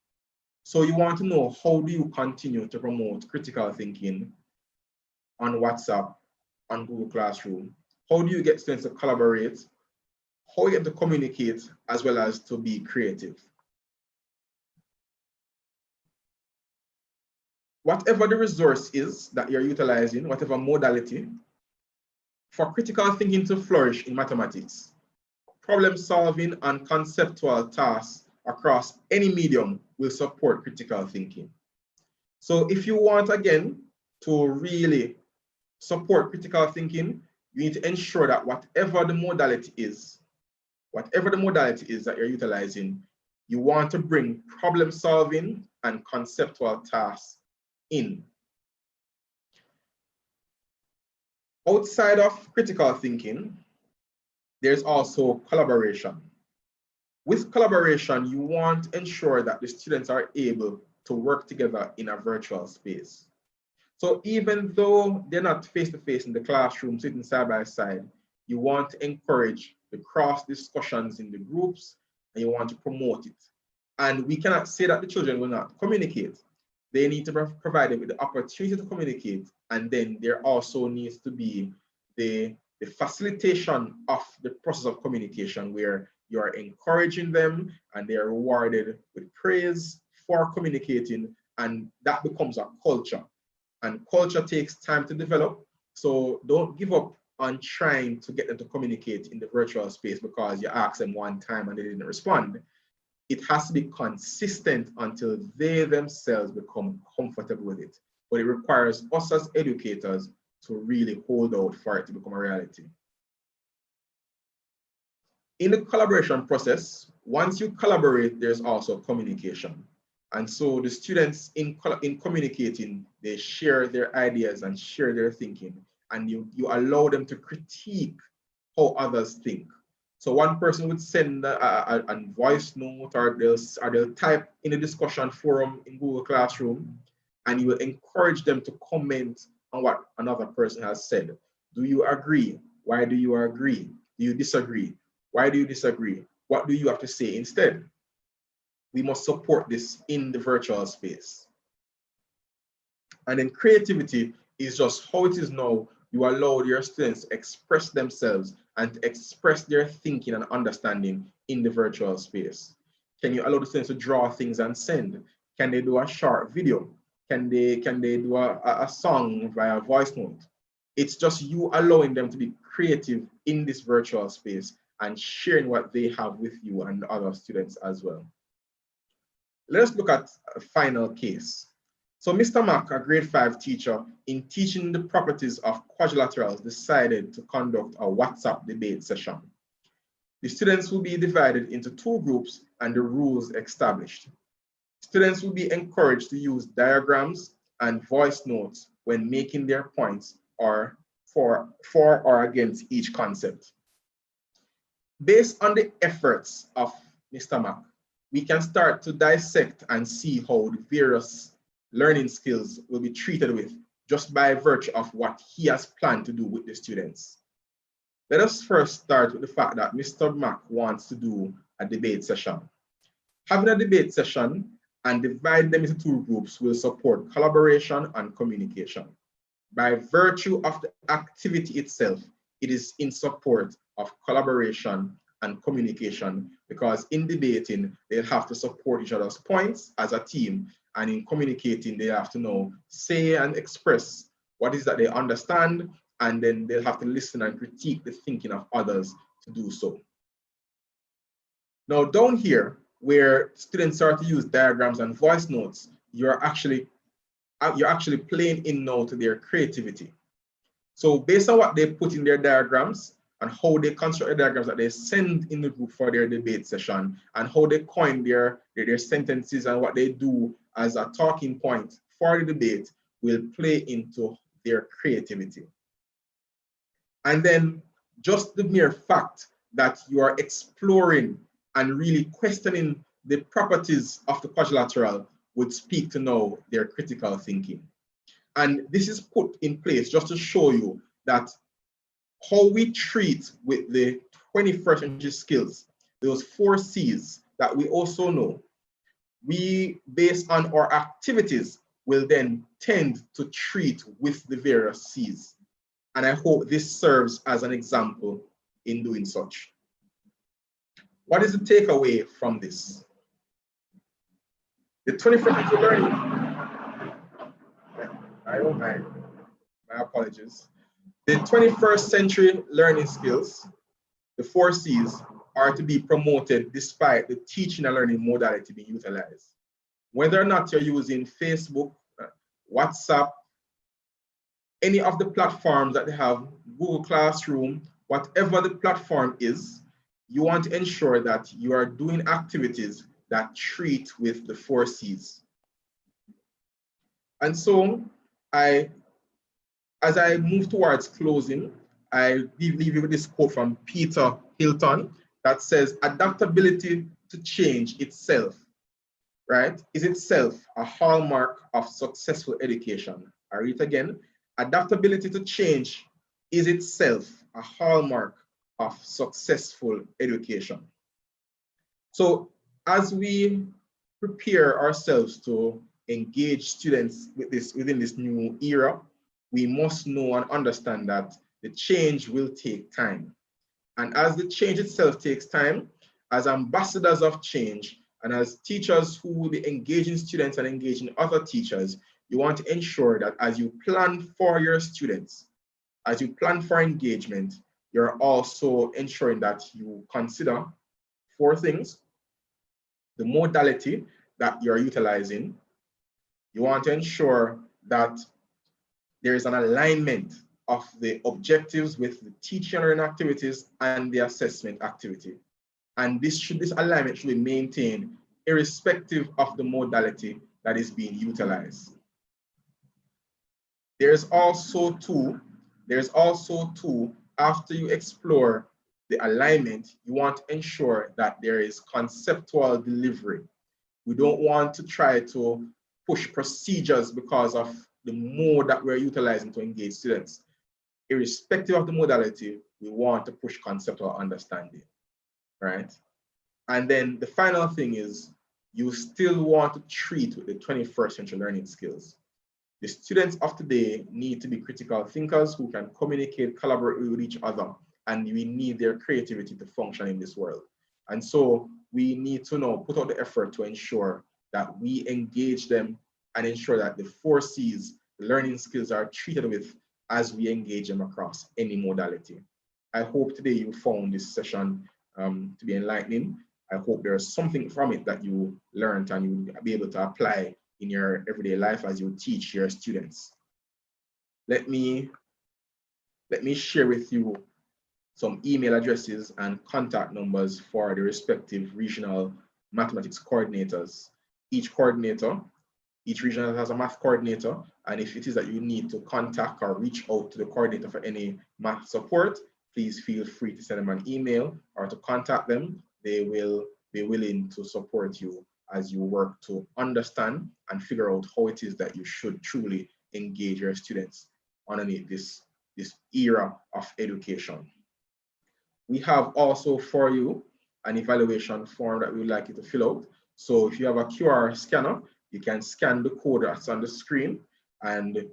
So you want to know, how do you continue to promote critical thinking on WhatsApp, on Google Classroom? How do you get students to collaborate? How you get to communicate as well as to be creative? Whatever the resource is that you're utilizing, whatever modality, for critical thinking to flourish in mathematics, problem solving and conceptual tasks across any medium will support critical thinking. So if you want, again, to really support critical thinking, you need to ensure that whatever the modality is that you're utilizing, you want to bring problem solving and conceptual tasks in. Outside of critical thinking, there's also collaboration. With collaboration, you want to ensure that the students are able to work together in a virtual space. So even though they're not face-to-face in the classroom, sitting side by side, you want to encourage the cross discussions in the groups, and you want to promote it. And we cannot say that the children will not communicate. They need to be provided with the opportunity to communicate, and then there also needs to be the facilitation of the process of communication, where you are encouraging them, and they are rewarded with praise for communicating, and that becomes a culture. And culture takes time to develop, so don't give up on trying to get them to communicate in the virtual space because you asked them one time and they didn't respond. It has to be consistent until they themselves become comfortable with it. But it requires us as educators to really hold out for it to become a reality. In the collaboration process, once you collaborate, there's also communication. And so the students in communicating, they share their ideas and share their thinking, and you allow them to critique how others think. So one person would send a voice note, or they'll type in a discussion forum in Google Classroom, and you will encourage them to comment on what another person has said. Do you agree? Why do you agree? Do you disagree? Why do you disagree? What do you have to say instead? We must support this in the virtual space. And then creativity is just how it is now. You allow your students to express themselves and to express their thinking and understanding in the virtual space. Can you allow the students to draw things and send? Can they do a short video? Can they do a song via voice note? It's just you allowing them to be creative in this virtual space and sharing what they have with you and other students as well. Let us look at a final case. So Mr. Mack, a grade 5 teacher, in teaching the properties of quadrilaterals, decided to conduct a WhatsApp debate session. The students will be divided into 2 groups and the rules established. Students will be encouraged to use diagrams and voice notes when making their points or for or against each concept. Based on the efforts of Mr. Mack, we can start to dissect and see how the various learning skills will be treated with just by virtue of what he has planned to do with the students. Let us first start with the fact that Mr. Mack wants to do a debate session. Having a debate session and divide them into 2 groups will support collaboration and communication. By virtue of the activity itself, it is in support of collaboration and communication, because in debating, they'll have to support each other's points as a team, and in communicating, they have to know, say and express what is that they understand, and then they'll have to listen and critique the thinking of others to do so. Now down here, where students start to use diagrams and voice notes, you're actually playing in now to their creativity. So based on what they put in their diagrams and how they construct the diagrams that they send in the group for their debate session, and how they coin their sentences and what they do as a talking point for the debate, will play into their creativity. And then just the mere fact that you are exploring and really questioning the properties of the quadrilateral would speak to know their critical thinking. And this is put in place just to show you that how we treat with the 21st century skills, those 4 C's that we also know, we, based on our activities, will then tend to treat with the various C's. And I hope this serves as an example in doing such. What is the takeaway from this? The 21st century learning, my apologies. The 21st century learning skills, the 4 C's, are to be promoted despite the teaching and learning modality being utilized. Whether or not you're using Facebook, WhatsApp, any of the platforms that they have, Google Classroom, whatever the platform is, you want to ensure that you are doing activities that treat with the 4 C's. And so, as I move towards closing, I leave you with this quote from Peter Hilton that says, adaptability to change itself, right, is itself a hallmark of successful education. I read it again. Adaptability to change is itself a hallmark of successful education. So as we prepare ourselves to engage students with within this new era, we must know and understand that the change will take time. And as the change itself takes time, as ambassadors of change and as teachers who will be engaging students and engaging other teachers, you want to ensure that as you plan for your students, as you plan for engagement, you're also ensuring that you consider 4 things: the modality that you're utilizing. You want to ensure that there is an alignment of the objectives with the teaching and learning activities and the assessment activity. And this alignment should be maintained irrespective of the modality that is being utilized. There's also two, after you explore the alignment, you want to ensure that there is conceptual delivery. We don't want to try to push procedures because of the mode that we're utilizing to engage students. Irrespective of the modality, we want to push conceptual understanding, right? And then the final thing is, you still want to treat with the 21st century learning skills. The students of today need to be critical thinkers who can communicate, collaborate with each other, and we need their creativity to function in this world. And so we need to now put out the effort to ensure that we engage them and ensure that the 4 C's, the learning skills, are treated with as we engage them across any modality. I hope today you found this session to be enlightening. I hope there's something from it that you learned and you'll be able to apply in your everyday life as you teach your students. Let me share with you some email addresses and contact numbers for the respective regional mathematics coordinators. Each region has a math coordinator, and if it is that you need to contact or reach out to the coordinator for any math support, please feel free to send them an email or to contact them. They will be willing to support you as you work to understand and figure out how it is that you should truly engage your students underneath this era of education. We have also for you an evaluation form that we would like you to fill out. So if you have a QR scanner, you can scan the code that's on the screen and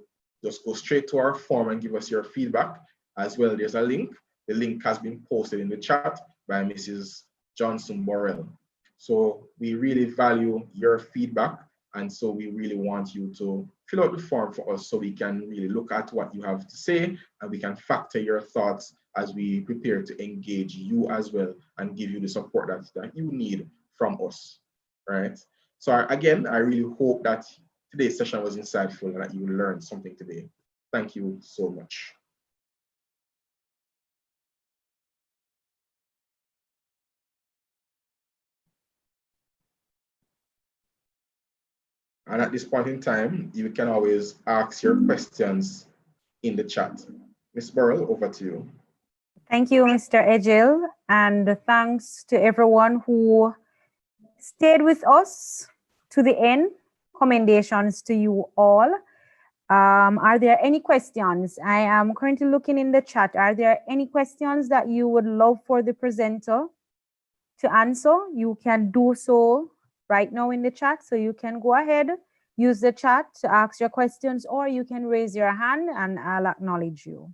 just go straight to our form and give us your feedback. As well, there's a link. The link has been posted in the chat by Mrs. Johnson Borrell. So we really value your feedback, and so we really want you to fill out the form for us so we can really look at what you have to say and we can factor your thoughts as we prepare to engage you as well and give you the support that you need from us, right? So again, I really hope that today's session was insightful and that you learned something today. Thank you so much. And at this point in time, you can always ask your questions in the chat. Ms. Burrell, over to you. Thank you, Mr. Ejil, and thanks to everyone who stayed with us to the end. Commendations to you all. Are there any questions? I am currently looking in the chat. Are there any questions that you would love for the presenter to answer? You can do so right now in the chat. So you can go ahead, use the chat to ask your questions, or you can raise your hand and I'll acknowledge you.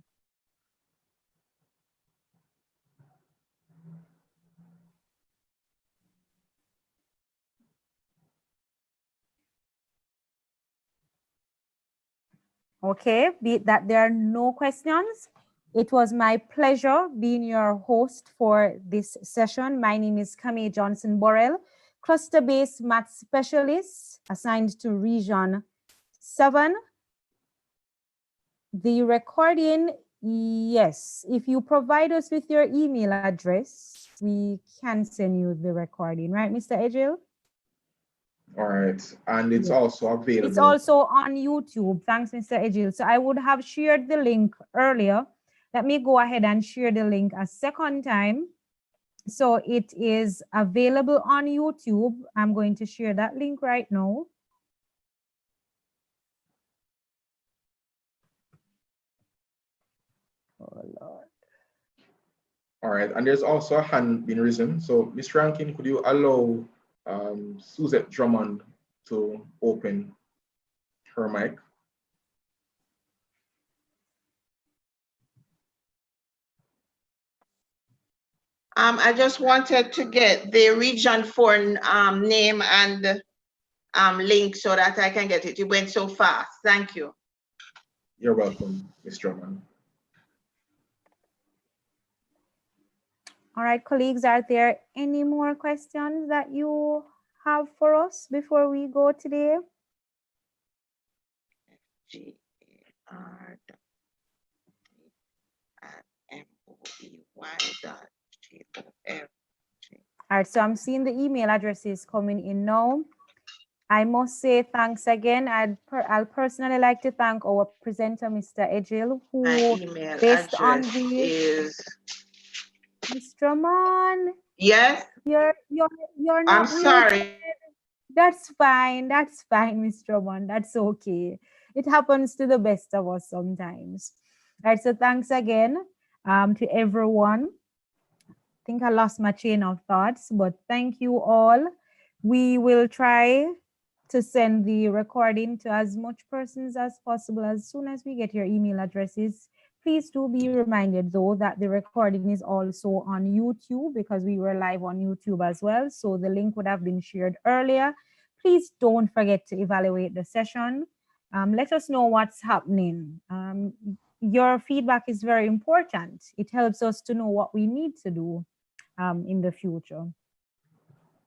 Okay, be it that there are no questions. It was my pleasure being your host for this session. My name is Camille Johnson Borrell, cluster-based math specialist assigned to Region 7. The recording, yes, if you provide us with your email address, we can send you the recording, right, Mr. Ejil? All right, and it's also available. It's also on YouTube. Thanks, Mr. Ejil. So I would have shared the link earlier. Let me go ahead and share the link a second time. So it is available on YouTube. I'm going to share that link right now. Oh, Lord. All right, and there's also a hand being risen. So, Ms. Rankin, could you allow Suzette Drummond to open her mic? I just wanted to get the region 4 name and link so that I can get it. It went so fast. Thank you. You're welcome, Ms. Drummond. All right, colleagues, are there any more questions that you have for us before we go today? GRMOEY.GOF. All right, so I'm seeing the email addresses coming in now. I must say thanks again. I'll personally like to thank our presenter, Mr. Ejil, who My email based on address the is Mr. Man. yes. You're not I'm sorry. muted. That's fine. That's fine, Mr. Man. That's okay. It happens to the best of us sometimes. All right, so thanks again to everyone. I think I lost my chain of thoughts, but thank you all. We will try to send the recording to as much persons as possible as soon as we get your email addresses. Please do be reminded though that the recording is also on YouTube because we were live on YouTube as well. So the link would have been shared earlier. Please don't forget to evaluate the session. Let us know what's happening. Your feedback is very important. It helps us to know what we need to do in the future.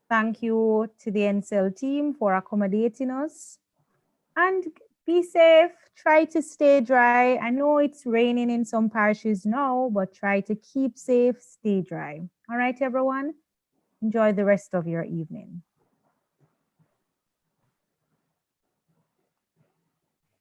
Thank you to the NCL team for accommodating us. And be safe. Try to stay dry. I know it's raining in some parishes now, but try to keep safe, stay dry. All right, everyone. Enjoy the rest of your evening.